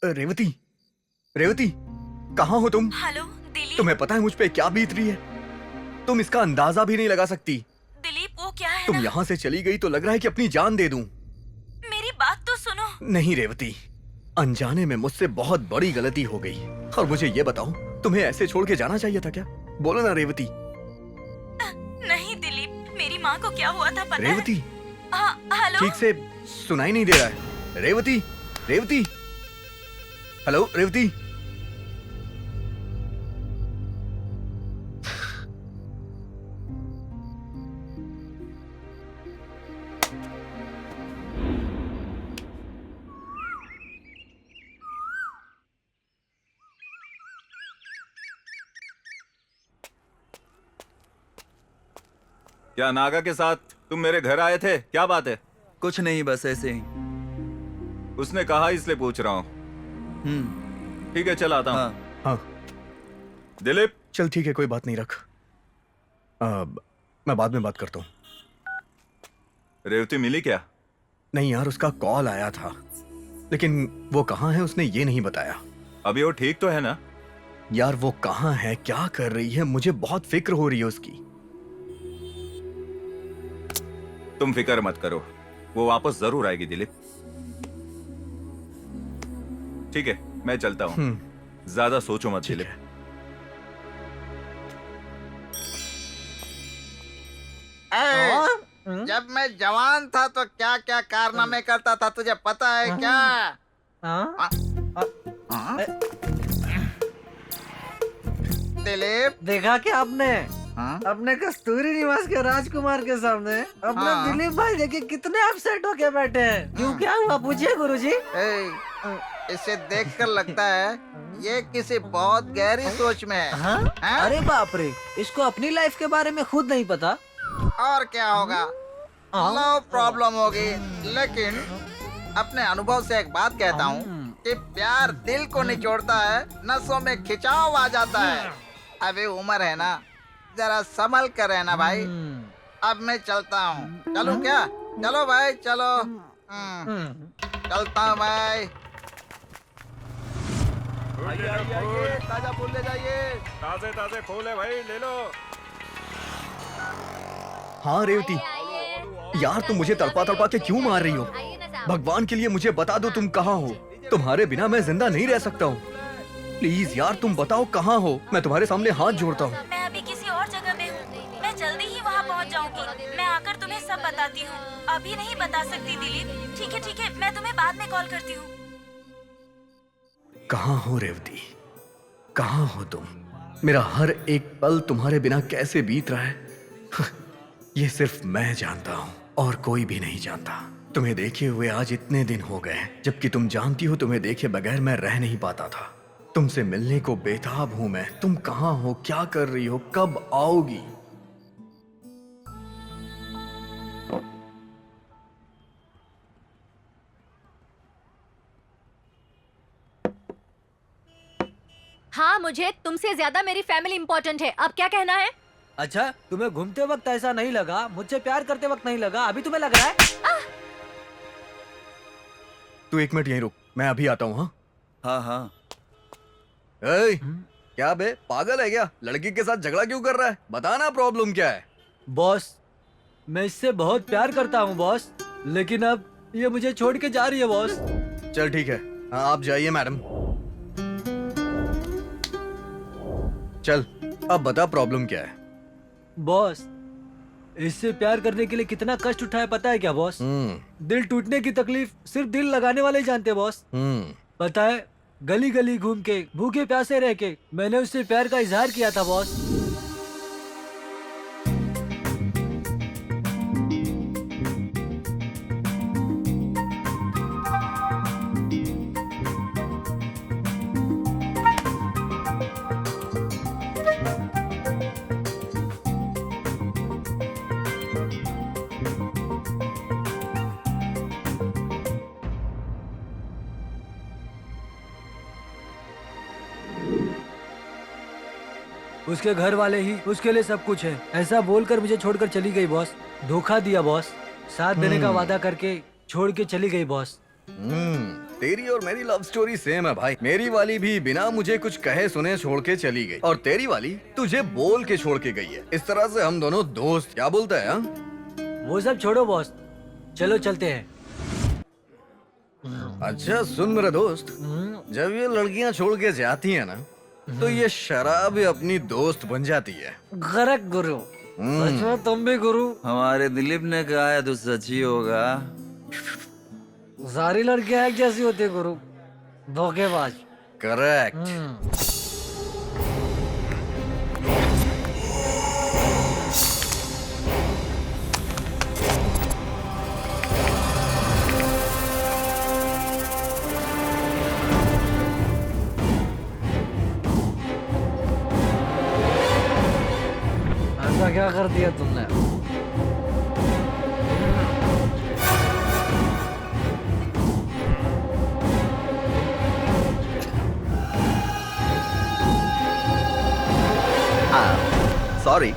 रेवती, रेवती, कहाँ हो तुम? हेलो दिलीप। तुम्हें पता है मुझ पे क्या बीत रही है? तुम इसका अंदाजा भी नहीं लगा सकती। दिलीप, वो क्या है तुम ना? यहाँ से चली गई तो लग रहा है कि अपनी जान दे दूं। मेरी बात तो सुनो। नहीं रेवती, अनजाने में मुझसे बहुत बड़ी गलती हो गई। और मुझे ये बताओ, तुम्हें ऐसे छोड़ के जाना चाहिए था क्या? बोलो ना रेवती। नहीं दिलीप, मेरी माँ को क्या हुआ था पता है? रेवती, हेलो। ठीक से सुनाई नहीं दे रहा है। रेवती, रेवती, हेलो रेवती। क्या नागा के साथ तुम मेरे घर आए थे? क्या बात है? कुछ नहीं, बस ऐसे ही। उसने कहा इसलिए पूछ रहा हूँ। ठीक है, चल आता हूँ। हाँ। हाँ दिलीप, चल ठीक है, कोई बात नहीं, रख। मैं बाद में बात करता हूँ। रेवती मिली क्या? नहीं यार, उसका कॉल आया था, लेकिन वो कहाँ है उसने ये नहीं बताया। अभी वो ठीक तो है ना? यार वो कहाँ है, क्या कर रही है, मुझे बहुत फिक्र हो रही है उसकी। तुम फिक्र मत करो, वो वापस जरूर आएगी दिलीप। ठीक है, मैं चलता हूँ। ज्यादा सोचो मत ठीक दिलीप। है। जब मैं जवान था तो क्या क्या कारनामे करता था तुझे पता है क्या? हाँ? हाँ? दिलीप, देखा क्या आपने हाँ? अपने कस्तूरी निवास के राजकुमार के सामने अपने हाँ। दिलीप भाई देखे कितने अपसेट होके बैठे हैं। क्यों, क्या हुआ पूछिए गुरुजी। ए, इसे देखकर लगता है ये किसी बहुत गहरी सोच में है। हाँ? हाँ? अरे बाप रे, इसको अपनी लाइफ के बारे में खुद नहीं पता। और क्या होगा, हाँ। नो प्रॉब्लम होगी, लेकिन अपने अनुभव से एक बात कहता हूँ कि प्यार दिल को निचोड़ता है, नसों में खिंचाव आ जाता है। अभी उम्र है ना, जरा संभल कर रहना भाई। अब मैं चलता हूँ। चलूं क्या? चलो भाई चलो। चलता हूँ भाई। आइए, ताजा फूल ले जाइए। ताजे ताजे फूल है भाई, ले लो। हाँ रेवती, यार तुम मुझे तड़पा तड़पा के क्यों मार रही हो? भगवान के लिए मुझे बता दो तुम कहाँ हो। तुम्हारे बिना मैं जिंदा नहीं रह सकता हूँ। प्लीज यार तुम बताओ कहाँ हो, मैं तुम्हारे सामने हाथ जोड़ता हूँ। मैं अभी किसी और जगह पे हूँ। मैं जल्दी ही वहाँ पहुँच जाऊंगी। मैं आकर तुम्हें सब बताती हूँ। अभी नहीं बता सकती दिलीप। ठीक है, मैं तुम्हें बाद में कॉल करती हूँ। कहाँ हो रेवती, कहाँ हो तुम? मेरा हर एक पल तुम्हारे बिना कैसे बीत रहा है ये सिर्फ मैं जानता हूँ और कोई भी नहीं जानता। तुम्हें देखे हुए आज इतने दिन हो गए, जबकि तुम जानती हो तुम्हें देखे बगैर मैं रह नहीं पाता था। तुमसे मिलने को बेताब हूं मैं। तुम कहाँ हो, क्या कर रही हो, कब आओगी? हाँ, मुझे तुमसे ज्यादा मेरी फैमिली इम्पोर्टेंट है। अब क्या कहना है? अच्छा, तुम्हें घूमते वक्त ऐसा नहीं लगा, मुझसे प्यार करते वक्त नहीं लगा, अभी तुम्हें लग रहा है? तू एक मिनट यहीं रुक, मैं अभी आता हूँ। हाँ हाँ हाँ। क्या बे, पागल है क्या? लड़की के साथ झगड़ा क्यों कर रहा है? बताना प्रॉब्लम क्या है? बॉस, मैं इससे बहुत प्यार करता हूँ बॉस, लेकिन अब ये मुझे छोड़ के जा रही है बॉस। चल ठीक है, हाँ आप जाइए मैडम। चल अब बता प्रॉब्लम क्या है? बॉस, इससे प्यार करने के लिए कितना कष्ट उठाया पता है क्या बॉस? दिल टूटने की तकलीफ सिर्फ दिल लगाने वाले ही जानते हैं बॉस। पता है, गली गली घूम के भूखे प्यासे रह के मैंने उससे प्यार का इजहार किया था बॉस। उसके घर वाले ही उसके लिए सब कुछ है, ऐसा बोलकर मुझे छोड़कर चली गई बॉस। धोखा दिया बॉस, साथ देने का वादा करके छोड़ के चली गई बॉस। तेरी और मेरी लव स्टोरी सेम है भाई। मेरी वाली भी बिना मुझे कुछ कहे सुने छोड़ के चली गई, और तेरी वाली तुझे बोल के छोड़ के गई है। इस तरह से हम दोनों दोस्त, क्या बोलता है? वो सब छोड़ो बॉस, चलो चलते हैं। अच्छा सुन मेरा दोस्त, जब ये लड़कियां छोड़ के जाती है ना, तो ये शराब अपनी दोस्त बन जाती है। करेक्ट गुरु, सच में तुम भी गुरु। हमारे दिलीप ने कहा है तो सच ही होगा। सारी लड़कियां एक जैसी होती है गुरु, धोखेबाज। करेक्ट। ऐसा क्या कर दिया तुमने? सॉरी,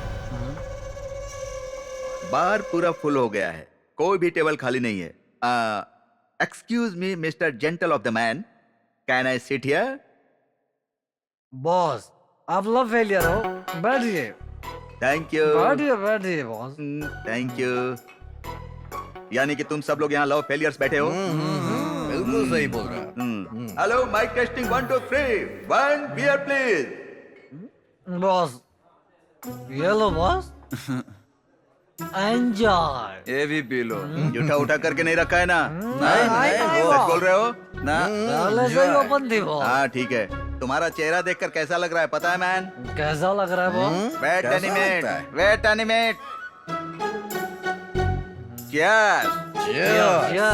बार पूरा फुल हो गया है, कोई भी टेबल खाली नहीं है। Excuse me mister gentle of the man, can I sit here? Boss, आप लव फेलियर हो, बैठिए। Thank you. बैठिए बैठिए बॉस। Thank you. यानी कि तुम सब लोग यहाँ लव फेलियर्स बैठे हो? बिल्कुल सही बोल रहा है। Hello, mic testing 1 2 3, 1 beer please. Boss, ये लो बॉस। एंजॉय। ये भी पी लो। जूठा उठा करके नहीं रखा है ना? नहीं, सच बोल रहे हो ना पहले से ही ओपन थी बॉस। हाँ ठीक है। तुम्हारा चेहरा देखकर कैसा लग रहा है पता है मैन? कैसा लग रहा है बॉस? वेट कैसा एनिमेट, लगता है? Wait animate. Cheers. क्या?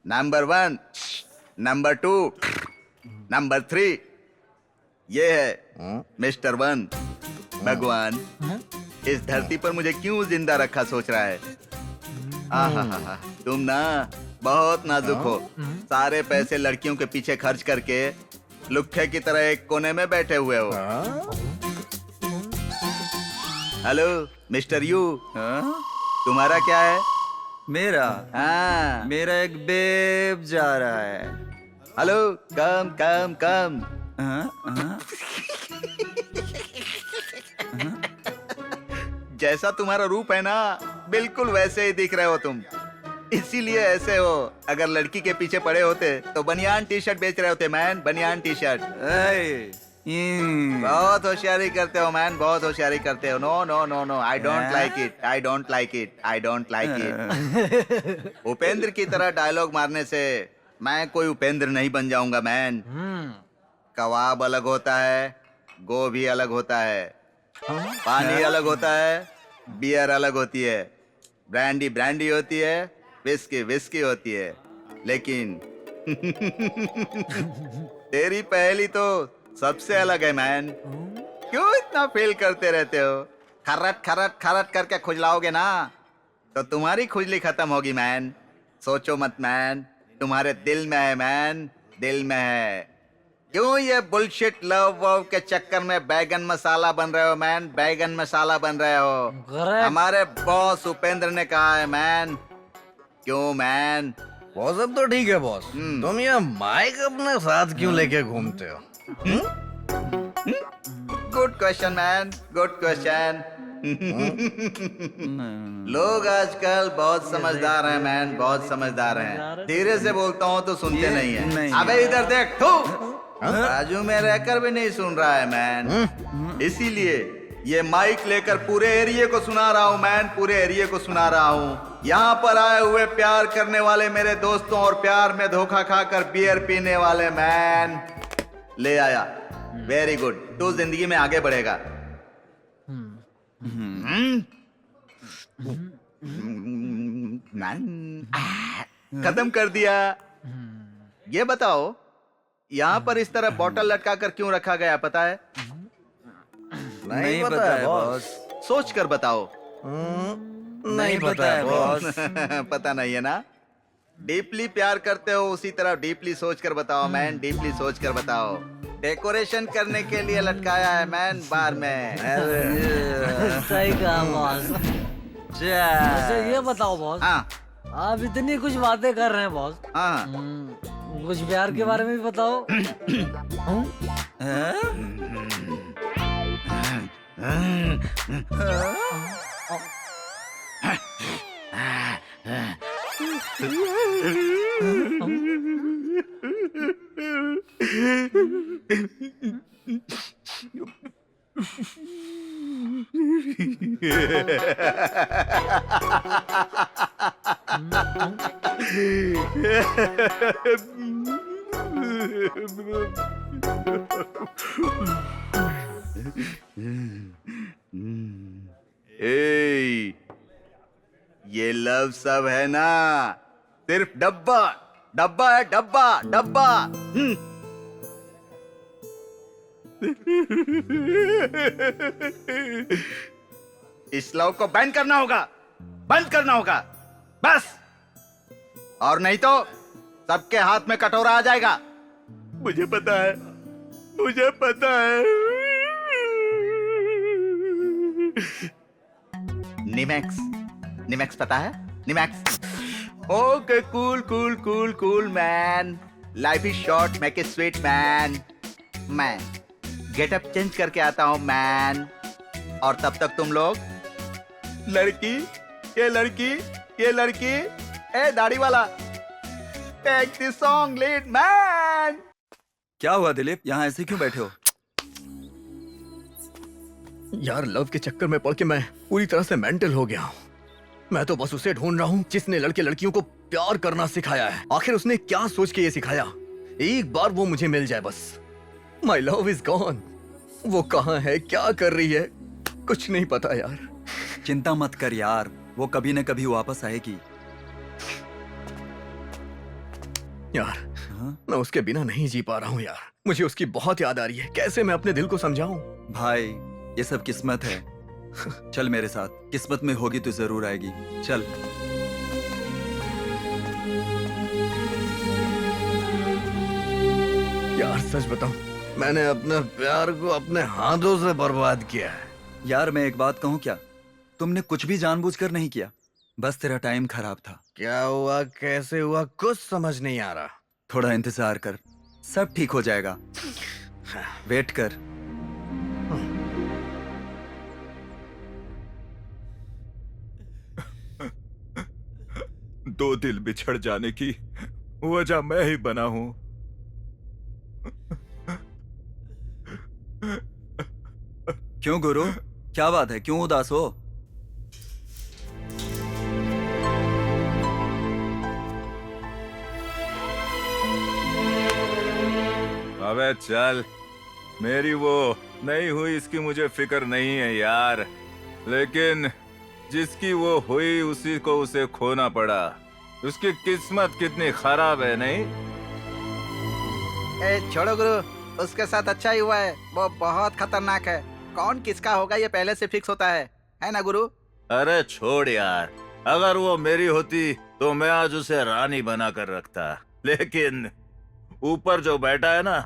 नंबर 1, नंबर 2, नंबर 3, ये है मिस्टर 1। भगवान इस धरती पर मुझे क्यों जिंदा रखा सोच रहा है? आहा, तुम ना बहुत नाजुक हो। सारे पैसे लड़कियों के पीछे खर्च करके लुक्खे की तरह एक कोने में बैठे हुए हो। हेलो मिस्टर यू, तुम्हारा क्या है? मेरा हाँ। मेरा एक बेब जा रहा है। हेलो कम कम कम। हाँ, हाँ। जैसा तुम्हारा रूप है ना, बिल्कुल वैसे ही दिख रहे हो तुम। इसीलिए ऐसे हो। अगर लड़की के पीछे पड़े होते तो बनियान टी शर्ट बेच रहे होते मैन, बनियान टी शर्ट। बहुत होशियारी करते हो मैन, बहुत होशियारी करते हो। No no no no, I don't like it, I don't like it, I don't like it. Upendra की तरह डायलॉग मारने से मैं कोई उपेंद्र नहीं बन जाऊंगा मैन। कबाब अलग होता है, गोभी अलग होता है, पानी अलग होता है, बियर अलग होती है, ब्रांडी ब्रांडी होती है, विस्की विस्की होती है, लेकिन तेरी पहेली तो सबसे अलग है मैन। क्यों इतना फेल करते रहते हो? खरट खरट खरट करके खुजलाओगे ना तो तुम्हारी खुजली खत्म होगी मैन। सोचो मत मैन, तुम्हारे दिल में है मैन, दिल में है। क्यों ये बुलशिट लव वव के चक्कर में बैगन मसाला बन रहे हो मैन, बैगन मसाला बन रहे हो? Correct. हमारे बॉस उपेंद्र ने कहा है मैन। क्यों मैन? वो सब तो ठीक है बॉस, तुम ये माइक अपने साथ क्यों लेके घूमते हो? Good question man, good question. लोग आजकल बहुत समझदार हैं मैन, बहुत समझदार हैं। धीरे से बोलता हूँ तो सुनते नहीं है। अबे इधर देख तू, बाजू में रहकर भी नहीं सुन रहा है मैन। इसीलिए ये माइक लेकर पूरे एरिया को सुना रहा हूँ मैन, पूरे एरिया को सुना रहा हूँ। यहाँ पर आए हुए प्यार करने वाले मेरे दोस्तों और प्यार में धोखा खाकर बियर पीने वाले मैन, ले आया। वेरी गुड, तू जिंदगी में आगे बढ़ेगा। खत्म कर दिया। ये बताओ, यहाँ पर इस तरह बोतल लटका कर क्यों रखा गया पता है? नहीं पता है बॉस। सोच कर बताओ। नहीं पता है बॉस। पता नहीं है ना? डीपली प्यार करते हो उसी तरह डीपली सोच कर बताओ मैन, डीपली सोच कर बताओ। डेकोरेशन करने के लिए लटकाया है मैन बार में। सही कहा बॉस। अच्छा ये बताओ बॉस, हाँ आप इतनी कुछ बातें कर रहे हैं बॉस, हाँ। कुछ प्यार के बारे में भी बताओ। ए, ये लव सब है ना, सिर्फ डब्बा डब्बा है, डब्बा डब्बा। इस लव को बैन करना होगा, बंद करना होगा बस, और नहीं तो सबके हाथ में कटोरा आ जाएगा। मुझे पता है, मुझे पता है। निमैक्स, निमैक्स पता है? निमैक्स। Okay cool cool cool cool man, life is short, make it sweet man. मैं गेटअप चेंज करके आता हूँ मैन, और तब तक तुम लोग लड़की, ये लड़की, ये लड़की, ए दाढ़ी वाला, take this song lead man. क्या हुआ दिलीप, यहाँ ऐसे क्यों बैठे हो? यार लव के चक्कर में पड़ के मैं पूरी तरह से मेंटल हो गया हूँ। मैं तो बस उसे ढूंढ रहा हूँ जिसने लड़के लड़कियों को प्यार करना सिखाया है। आखिर उसने क्या सोच के ये सिखाया? एक बार वो मुझे मिल जाए बस। My love is gone. वो कहाँ है, क्या कर रही है, कुछ नहीं पता यार। चिंता मत कर यार, वो कभी न कभी वापस आएगी। यार हाँ? मैं उसके बिना नहीं जी पा रहा हूँ यार। मुझे उसकी बहुत याद आ रही है। कैसे मैं अपने दिल को समझाऊं? भाई ये सब किस्मत है। चल मेरे साथ, किस्मत में होगी तो जरूर आएगी। चल। यार सच बताऊं, मैंने अपने प्यार को अपने हाथों से बर्बाद किया है। यार मैं एक बात कहूँ क्या, तुमने कुछ भी जानबूझकर नहीं किया, बस तेरा टाइम खराब था। क्या हुआ, कैसे हुआ, कुछ समझ नहीं आ रहा। थोड़ा इंतजार कर, सब ठीक हो जाएगा। वेट कर। दो दिल बिछड़ जाने की वजह मैं ही बना हूं। क्यों गुरु, क्या बात है, क्यों उदास हो? अबे चल, मेरी वो नहीं हुई इसकी मुझे फिक्र नहीं है यार, लेकिन जिसकी वो हुई उसी को उसे खोना पड़ा। उसकी किस्मत कितनी खराब है, नहीं? ए छोड़ो गुरु, उसके साथ अच्छा ही हुआ है। वो बहुत खतरनाक है। कौन किसका होगा ये पहले से फिक्स होता है ना गुरु? अरे छोड़ यार, अगर वो मेरी होती तो मैं आज उसे रानी बना कर रखता, लेकिन ऊपर जो बैठा है ना,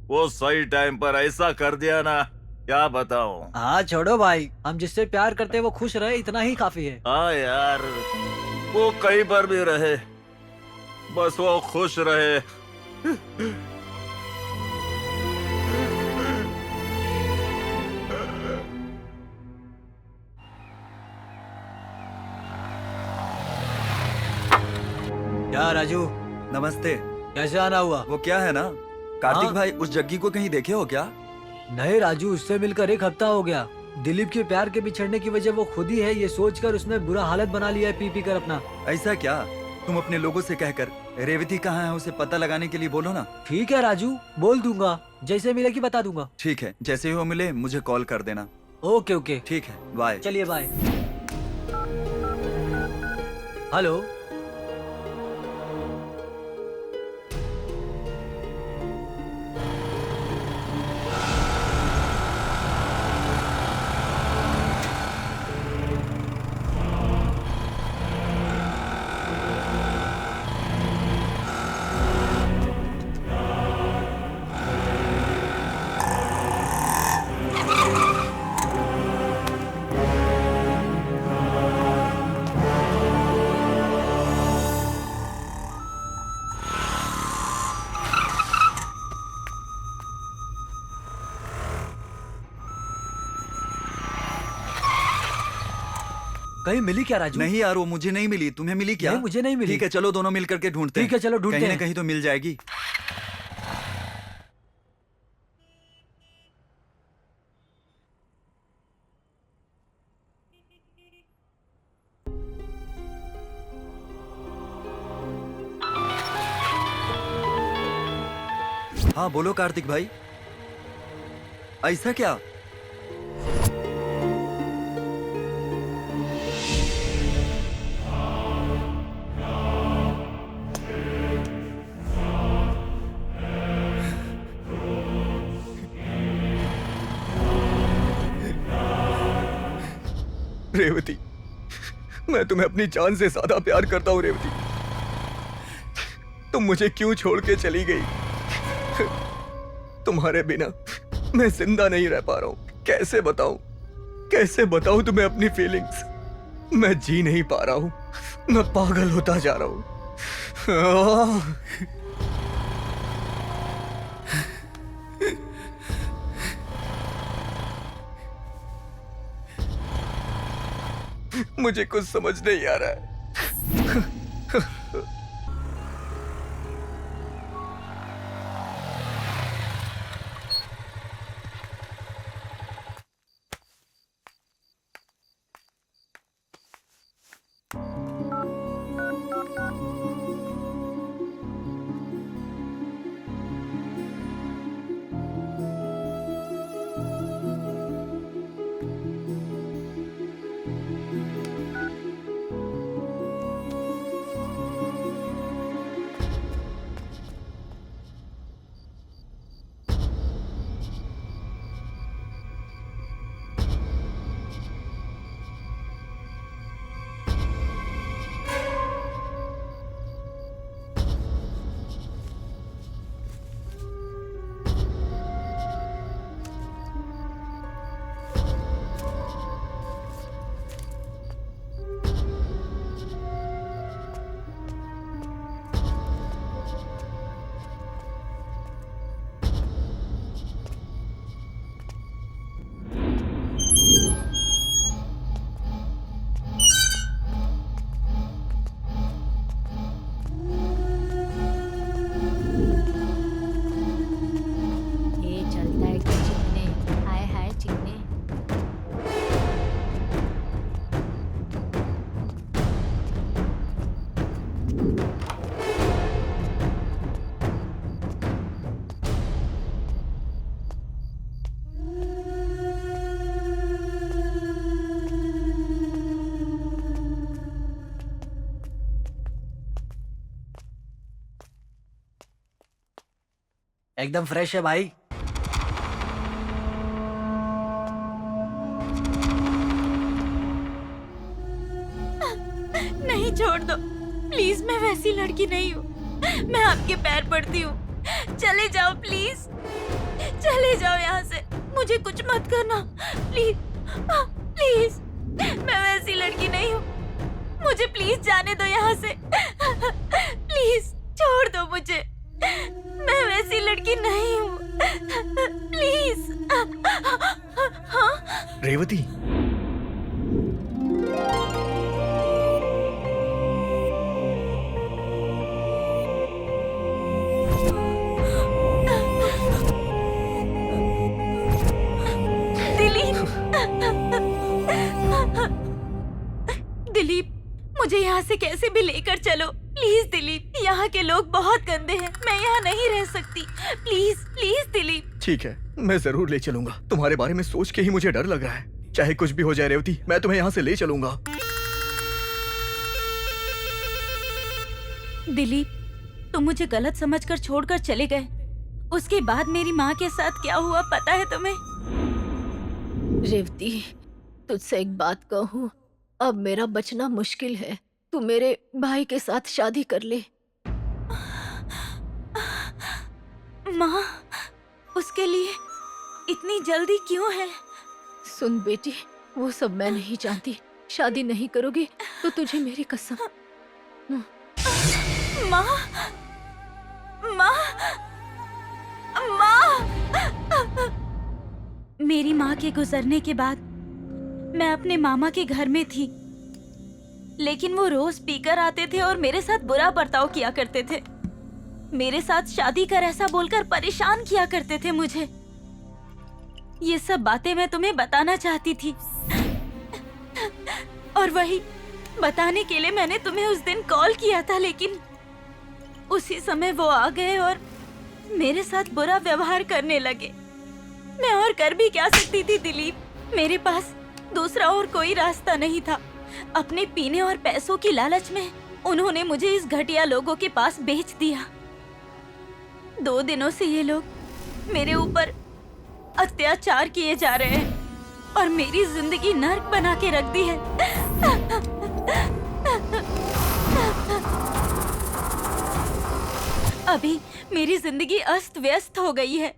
वो सही टाइम पर ऐसा कर दिया ना, क्या बताऊं। हाँ छोड़ो भाई, हम जिससे प्यार करते हैं वो खुश रहे, इतना ही काफी है। हाँ यार, वो कहीं पर भी रहे, बस वो खुश रहे। क्या राजू, नमस्ते। कैसे आना हुआ? वो क्या है ना, कार्तिक हाँ? भाई, उस जग्गी को कहीं देखे हो क्या? नहीं राजू, उससे मिलकर 1 हफ्ता हो गया। दिलीप के प्यार के बिछड़ने की वजह वो खुद ही है, ये सोचकर उसने बुरा हालत बना लिया है पी कर अपना। ऐसा क्या? तुम अपने लोगों से कहकर रेवती कहाँ है उसे पता लगाने के लिए बोलो ना। ठीक है राजू, बोल दूंगा, जैसे मिलेगी बता दूंगा। ठीक है, जैसे ही वो मिले मुझे कॉल कर देना। ओके ओके, ठीक है, बाय। चलिए बाय। हेलो, कहीं मिली क्या राजू? नहीं यार, वो मुझे नहीं मिली। तुम्हें मिली क्या? नहीं, मुझे नहीं मिली। ठीक है, चलो दोनों मिल करके ढूंढते हैं। ठीक है, चलो ढूंढते कहीं हैं। ना कहीं तो मिल जाएगी। हाँ बोलो कार्तिक भाई, ऐसा क्या? रेवती, मैं तुम्हें अपनी जान से ज्यादा प्यार करता हूँ रेवती। तुम मुझे क्यों छोड़ के चली गई? तुम्हारे बिना मैं जिंदा नहीं रह पा रहा हूँ। कैसे बताऊं तुम्हें अपनी फीलिंग्स? मैं जी नहीं पा रहा हूँ, मैं पागल होता जा रहा हूँ। मुझे कुछ समझ नहीं आ रहा है। एकदम फ्रेश है भाई। नहीं, छोड़ दो प्लीज। मैं वैसी लड़की नहीं हूँ। मैं आपके पैर पड़ती हूँ, चले जाओ प्लीज। चले जाओ यहाँ से, मुझे कुछ मत करना प्लीज। प्लीज, मैं वैसी लड़की नहीं हूँ। मुझे प्लीज जाने दो यहाँ से। प्लीज छोड़ दो मुझे, मैं वैसी लड़की नहीं हूँ। प्लीज। हाँ? रेवती, दिलीप, मुझे यहाँ से कैसे भी लेकर चलो प्लीज। दिलीप, यहाँ के लोग बहुत गंदे हैं, मैं यहाँ नहीं रह सकती। Please please Dilip. ठीक है, मैं जरूर ले चलूंगा। तुम्हारे बारे में सोच के ही मुझे डर लग रहा है। चाहे कुछ भी हो जाए रेवती, मैं तुम्हें यहाँ से ले चलूंगा। दिलीप, तुम मुझे गलत समझकर छोड़कर चले गए। उसके बाद मेरी माँ के साथ क्या हुआ पता है तुम्हें? रेवती, तुझसे एक बात कहूँ, अब मेरा बचना मुश्किल है। तू मेरे भाई के साथ शादी कर ले। माँ, उसके लिए इतनी जल्दी क्यों है? सुन बेटी, वो सब मैं नहीं जानती। शादी नहीं करोगी तो तुझे मेरी कसम। माँ, माँ, माँ। मेरी माँ के गुजरने के बाद मैं अपने मामा के घर में थी, लेकिन वो रोज पीकर आते थे और मेरे साथ बुरा बर्ताव किया करते थे। मेरे साथ शादी कर ऐसा बोलकर परेशान किया करते थे मुझे। ये सब बातें मैं तुम्हें बताना चाहती थी, और वही बताने के लिए मैंने तुम्हें उस दिन कॉल किया था, लेकिन उसी समय वो आ गए और मेरे साथ बुरा व्यवहार करने लगे। मैं और कर भी क्या सकती थी दिलीप? मेरे पास दूसरा और कोई रास्ता नहीं था। अपने पीने और पैसों की लालच में उन्होंने मुझे इस घटिया लोगों के पास बेच दिया। 2 दिनों से ये लोग मेरे ऊपर अत्याचार किए जा रहे हैं और मेरी जिंदगी नर्क बना के रख दी है। अभी मेरी जिंदगी अस्त व्यस्त हो गई है।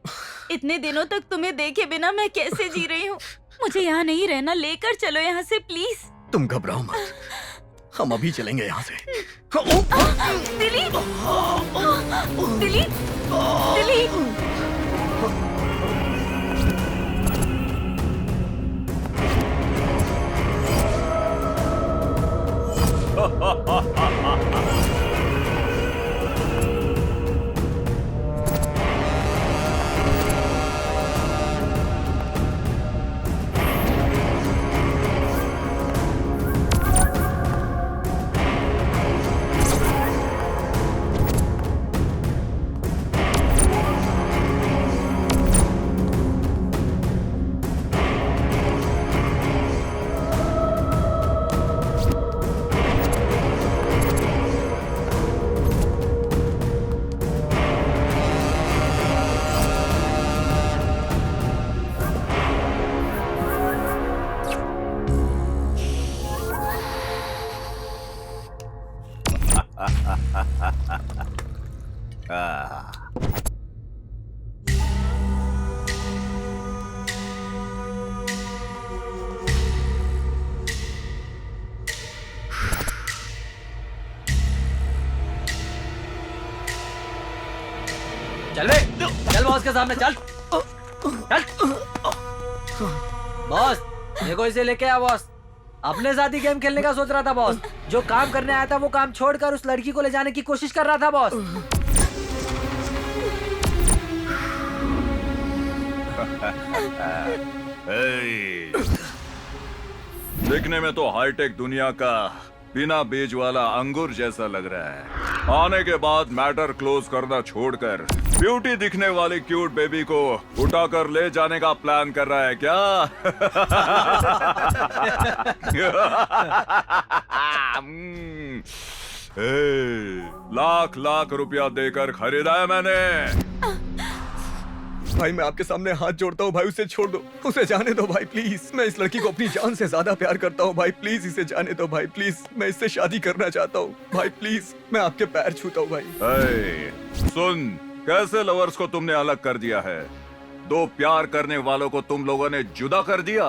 इतने दिनों तक तुम्हें देखे बिना मैं कैसे जी रही हूँ? मुझे यहाँ नहीं रहना, लेकर चलो यहाँ से प्लीज। तुम घबराओ मत, हम अभी चलेंगे यहाँ से। दिलीप, दिलीप, दिलीप। चल बे, चल बॉस के सामने चल। चल बॉस, देखो इसे लेके आ बॉस। अपने साथ ही गेम खेलने का सोच रहा था बॉस। जो काम करने आया था वो काम छोड़कर उस लड़की को ले जाने की कोशिश कर रहा था बॉस। दिखने में तो हाईटेक दुनिया का बिना बीज वाला अंगूर जैसा लग रहा है। आने के बाद मैटर क्लोज करना छोड़कर ब्यूटी दिखने वाली क्यूट बेबी को उठाकर ले जाने का प्लान कर रहा है क्या? लाख लाख रुपया देकर खरीदा है मैंने। भाई मैं आपके सामने हाथ जोड़ता हूँ भाई, उसे छोड़ दो, उसे जाने दो भाई प्लीज। मैं इस लड़की को अपनी जान से ज्यादा प्यार करता हूँ भाई, प्लीज इसे जाने दो भाई प्लीज। मैं इससे शादी करना चाहता हूँ भाई, प्लीज मैं आपके पैर छूता हूँ भाई। ए, सुन, कैसे लवर्स को तुमने अलग कर दिया है, दो प्यार करने वालों को तुम लोगों ने जुदा कर दिया।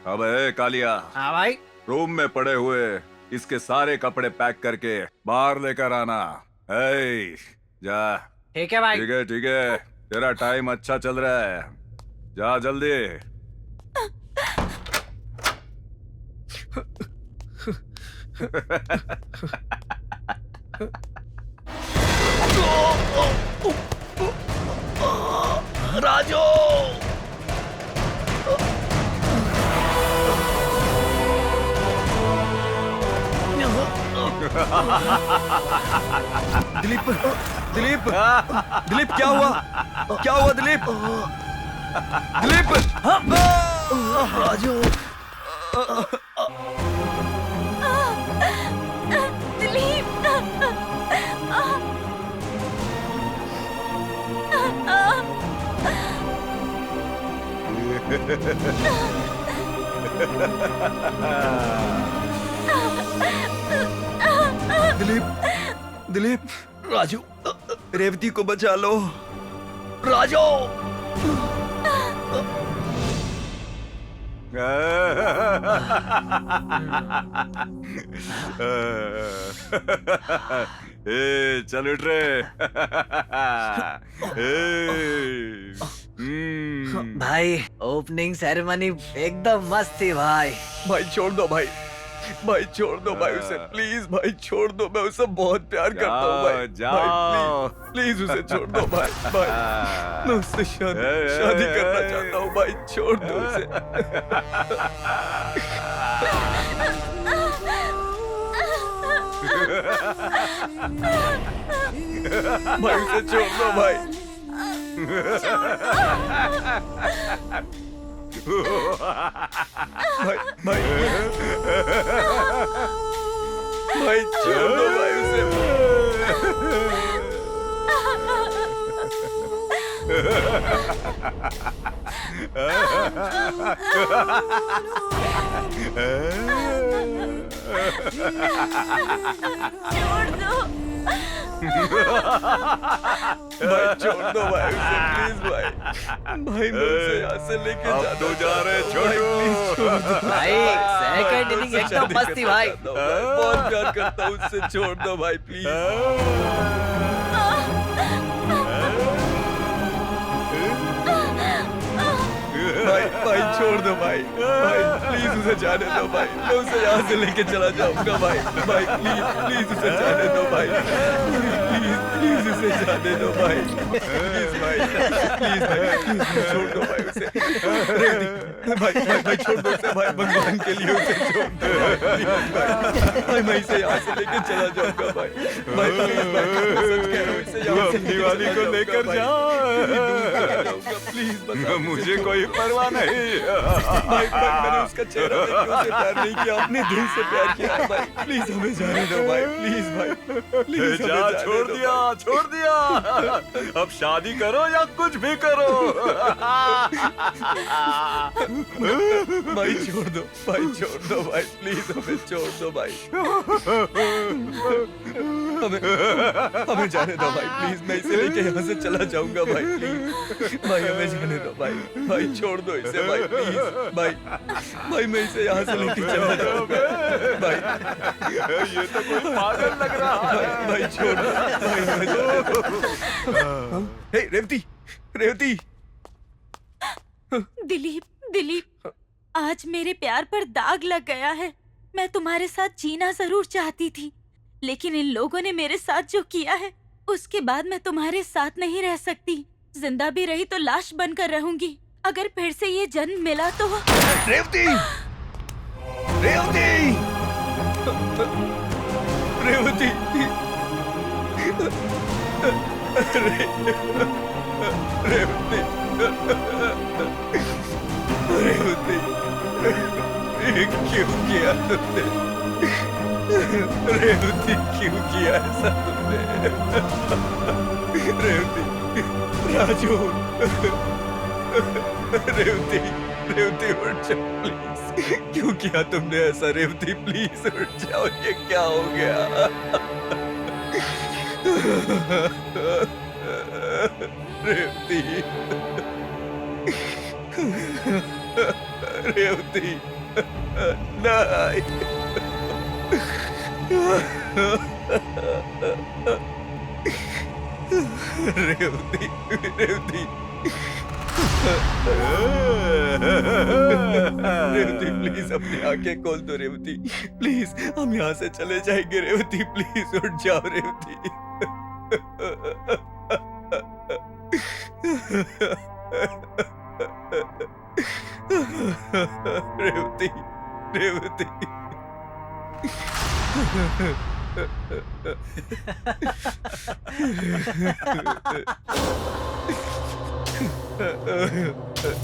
अबे कालिया, हाँ भाई। रूम में पड़े हुए इसके सारे कपड़े पैक करके बाहर लेकर आना। ए, जा। ठीक है भाई। ठीक है, तेरा टाइम अच्छा चल रहा है, जा जल्दी। राजू दिलीप दिलीप दिलीप क्या हुआ, क्या हुआ दिलीप? दिलीप राजू दिलीप दिलीप दिलीप राजू रेवती को बचा लो। राजू ए, चल उठ रे। भाई ओपनिंग सेरेमनी एकदम मस्त थी भाई। भाई छोड़ दो भाई, भाई छोड़ दो भाई उसे प्लीज, भाई छोड़ दो, मैं उसे बहुत प्यार करता हूँ भाई। जाओ। भाई प्लीज उसे छोड़ दो भाई, भाई मैं उससे शादी करना चाहता हूँ भाई, छोड़ दो उसे। भाई उसे छोड़ दो भाई। भाई भाई भाई छोड़ दो भाई उसे। छोड़ दो। भाई छोड़ दो भाई उसे प्लीज भाई, भाई मैं उसे यहाँ से लेके अब जाता तो हूँ। जा रहे भाई, छोटू। प्लीज छोड़ दो भाई सेकंड इनिंग उससे एकदम शादी मस्त थी करना भाई। चाहता हूँ, भाई, बहुत प्यार करता हूँ उससे, छोड़ दो भाई प्लीज। भाई भाई छोड़ दो भाई, भाई प्लीज उसे जाने दो भाई, मैं उसे यहाँ से लेके चला जाऊंगा भाई, भाई प्लीज प्लीज उसे जाने दो भाई, प्लीज प्लीज उसे जाने दो भाई, प्लीज भाई, प्लीज भाई, प्लीज छोड़ दो भाई उसे। रेवती, भाई भाई भाई छोड़ दो उसे भाई, भगवान के लिए उसे छोड़ दो भाई, प्लीज भाई, भाई मैं इसे यहाँ से लेके चला जाऊंगा भाई, भाई प्लीज भाई, मैं सच कह रहा हूँ, इसे यहाँ से दिवाली को लेकर जाओ। प्लीज मुझे कोई परवाह नहीं। भाई भाई मैंने उसका चेहरा देख के उसे प्यार नहीं किया, अपने दिल से प्यार किया भाई, प्लीज हमें जाने दो भाई, प्लीज भाई, प्लीज जा, छोड़ दिया, छोड़ दिया। अब शादी करो या कुछ भी करो। भाई छोड़ दो भाई, छोड़ दो भाई प्लीज, हमें छोड़ दो भाई, हमें हमें जाने दो भाई प्लीज, मैं इसे लेके यहाँ से चला जाऊंगा भाई, प्लीज भाई हमें जाने दो भाई, भाई छोड़ दो इसे भाई प्लीज, भाई भाई मैं इसे यहाँ से लेके चला जाऊंगा भाई, ये तो कोई पागल लग रहा है। भाई छोड़ दो भाई, हमें जाने दो। हे रेवती, रेवती दिलीप दिलीप, आज मेरे प्यार पर दाग लग गया है। मैं तुम्हारे साथ जीना जरूर चाहती थी, लेकिन इन लोगों ने मेरे साथ जो किया है, उसके बाद मैं तुम्हारे साथ नहीं रह सकती। जिंदा भी रही तो लाश बनकर रहूंगी। अगर फिर से ये जन्म मिला तो। रेवती, रेवती, रेवती, रेवती, रेवती, ये क्यों किया तुमने? रेवती क्यों किया ऐसा तुमने? रेवती, राजू, रेवती, रेवती उठ जाओ प्लीज। क्यों किया तुमने ऐसा रेवती? प्लीज उठ जाओ, ये क्या हो गया? रेवती, रेवती, नहीं। रेवती, रेवती, रेवती प्लीज अपनी आंखें खोल दो रेवती, प्लीज हम यहाँ से चले जाएंगे रेवती, प्लीज उठ जाओ रेवती। रेवती, रेवती,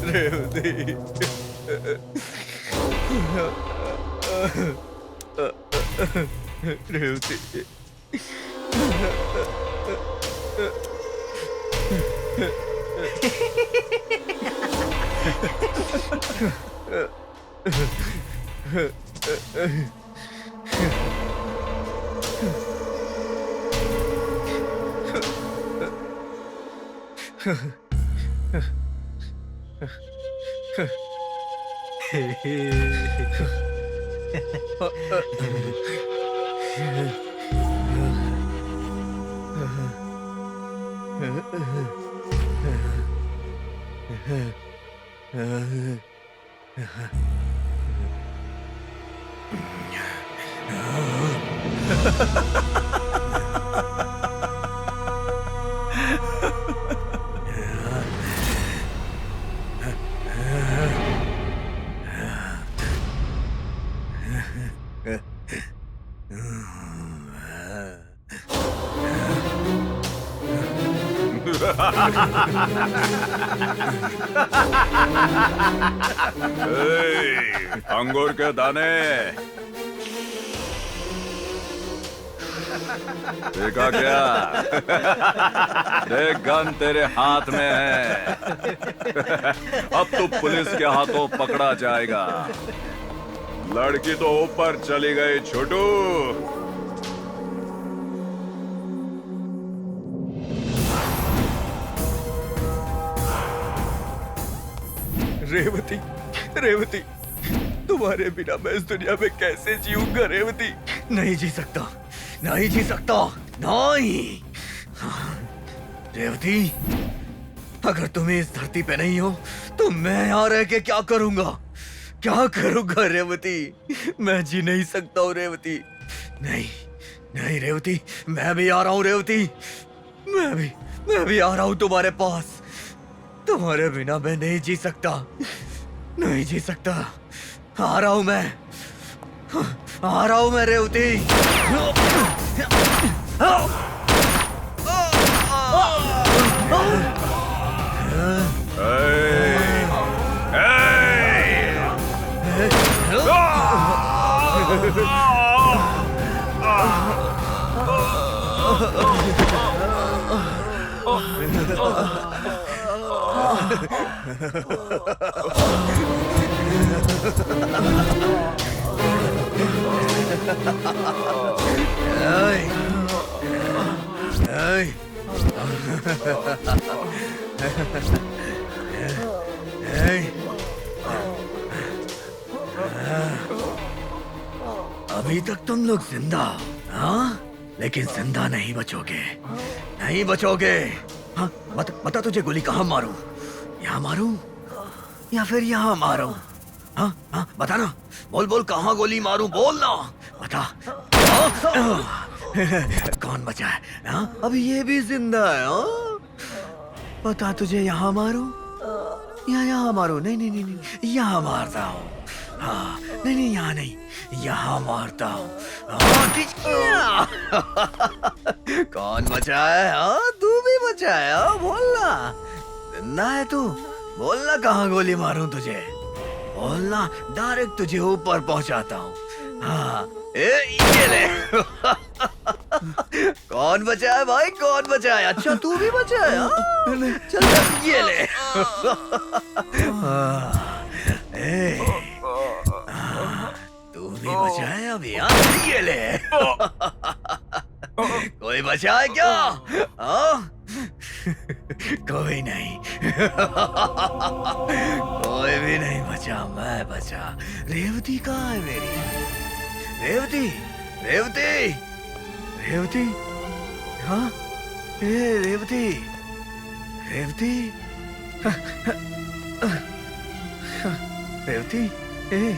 रेवती, रेवती, अंगूर के दाने देखा क्या? देख गन तेरे हाथ में है। अब तो पुलिस के हाथों पकड़ा जाएगा। लड़की तो ऊपर चली गई छोटू। रेवती, रेवती, तुम्हारे बिना मैं इस दुनिया में कैसे जीऊंगा रेवती? नहीं जी सकता, नहीं जी सकता, नहीं। रेवती, अगर तुम इस धरती पे नहीं हो तो मैं यहाँ रह के क्या करूंगा? क्या करूंगा रेवती? मैं जी नहीं सकता हूँ रेवती। नहीं, नहीं रेवती, मैं भी आ रहा हूँ रेवती। मैं भी आ रहा हूँ तुम्हारे पास। तुम्हारे बिना मैं नहीं जी सकता, नहीं जी सकता। आ रहा हूं मैं, आ रहा हूं मैं रेवती। अभी तक तुम लोग जिंदा, हाँ? लेकिन जिंदा नहीं बचोगे, नहीं बचोगे। हाँ, बता तुझे गोली कहाँ मारूं? यहाँ मारूं या फिर यहाँ मारूं? हाँ हाँ बता ना, बोल बोल, कहाँ गोली मारूं? बोल ना, बता। कौन बचा है? हाँ, अभी ये भी जिंदा है। हाँ, बता तुझे यहाँ मारूं या यहाँ मारूं? नहीं नहीं नहीं नहीं, यहाँ मारता हूँ। हाँ, नहीं नहीं, यहाँ नहीं, यहाँ मारता हूँ। कौन बचा है? हाँ, तू भी बचा है। हाँ, बोलना, जिंदा है तू? बोलना कहाँ गोली मारूं तुझे? बोलना, डायरेक्ट तुझे ऊपर पहुंचाता हूँ। हाँ, ये ले। कौन बचा है भाई, कौन बचा है? अच्छा तू भी बचा है, हाँ? चल ये ले। तू भी बचा है अभी, हाँ? ये ले। कोई बचा है क्या? हाँ? कोई नहीं। कोई भी नहीं बचा, मैं बचा। रेवती कहाँ है मेरी? रेवती, रेवती, रेवती, हाँ? ए रेवती, रेवती, रेवती, ए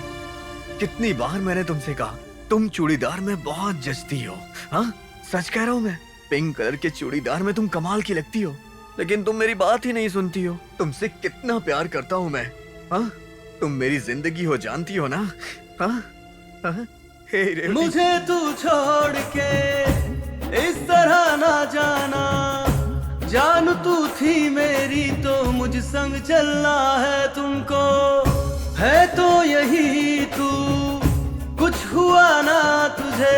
कितनी बार मैंने तुमसे कहा तुम चूड़ीदार में बहुत जचती हो, हाँ? सच कह रहा हूँ मैं, पिंक कलर के चूड़ीदार में तुम कमाल की लगती हो, लेकिन तुम मेरी बात ही नहीं सुनती हो। तुमसे कितना प्यार करता हूँ मैं, हाँ? तुम मेरी जिंदगी हो, जानती हो ना? हाँ? हाँ? हे रेवती। मुझे तू छोड़ के इस तरह ना जाना, जान तू थी मेरी तो मुझ संग चलना है तुमको, है तो यही तू, कुछ हुआ ना तुझे,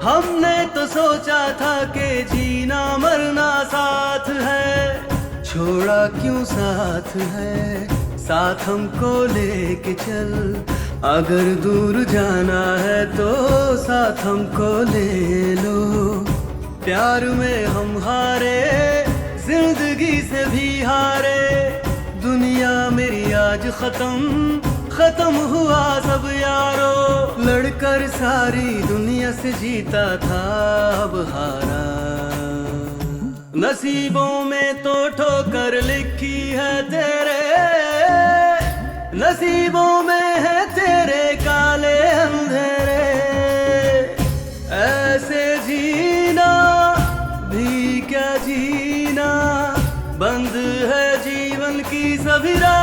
हमने तो सोचा था कि जीना मरना साथ है, छोड़ा क्यों साथ है, साथ हमको लेके चल, अगर दूर जाना है तो साथ हमको ले लो, प्यार में हम हारे, जिंदगी से भी हारे, दुनिया मेरी आज खत्म हुआ सब यारो, लड़कर सारी दुनिया से जीता था अब हारा, नसीबों में तो ठोकर लिखी है तेरे, नसीबों में है तेरे काले अंधेरे, ऐसे जीना भी क्या जीना, बंद है जीवन की सभी राह।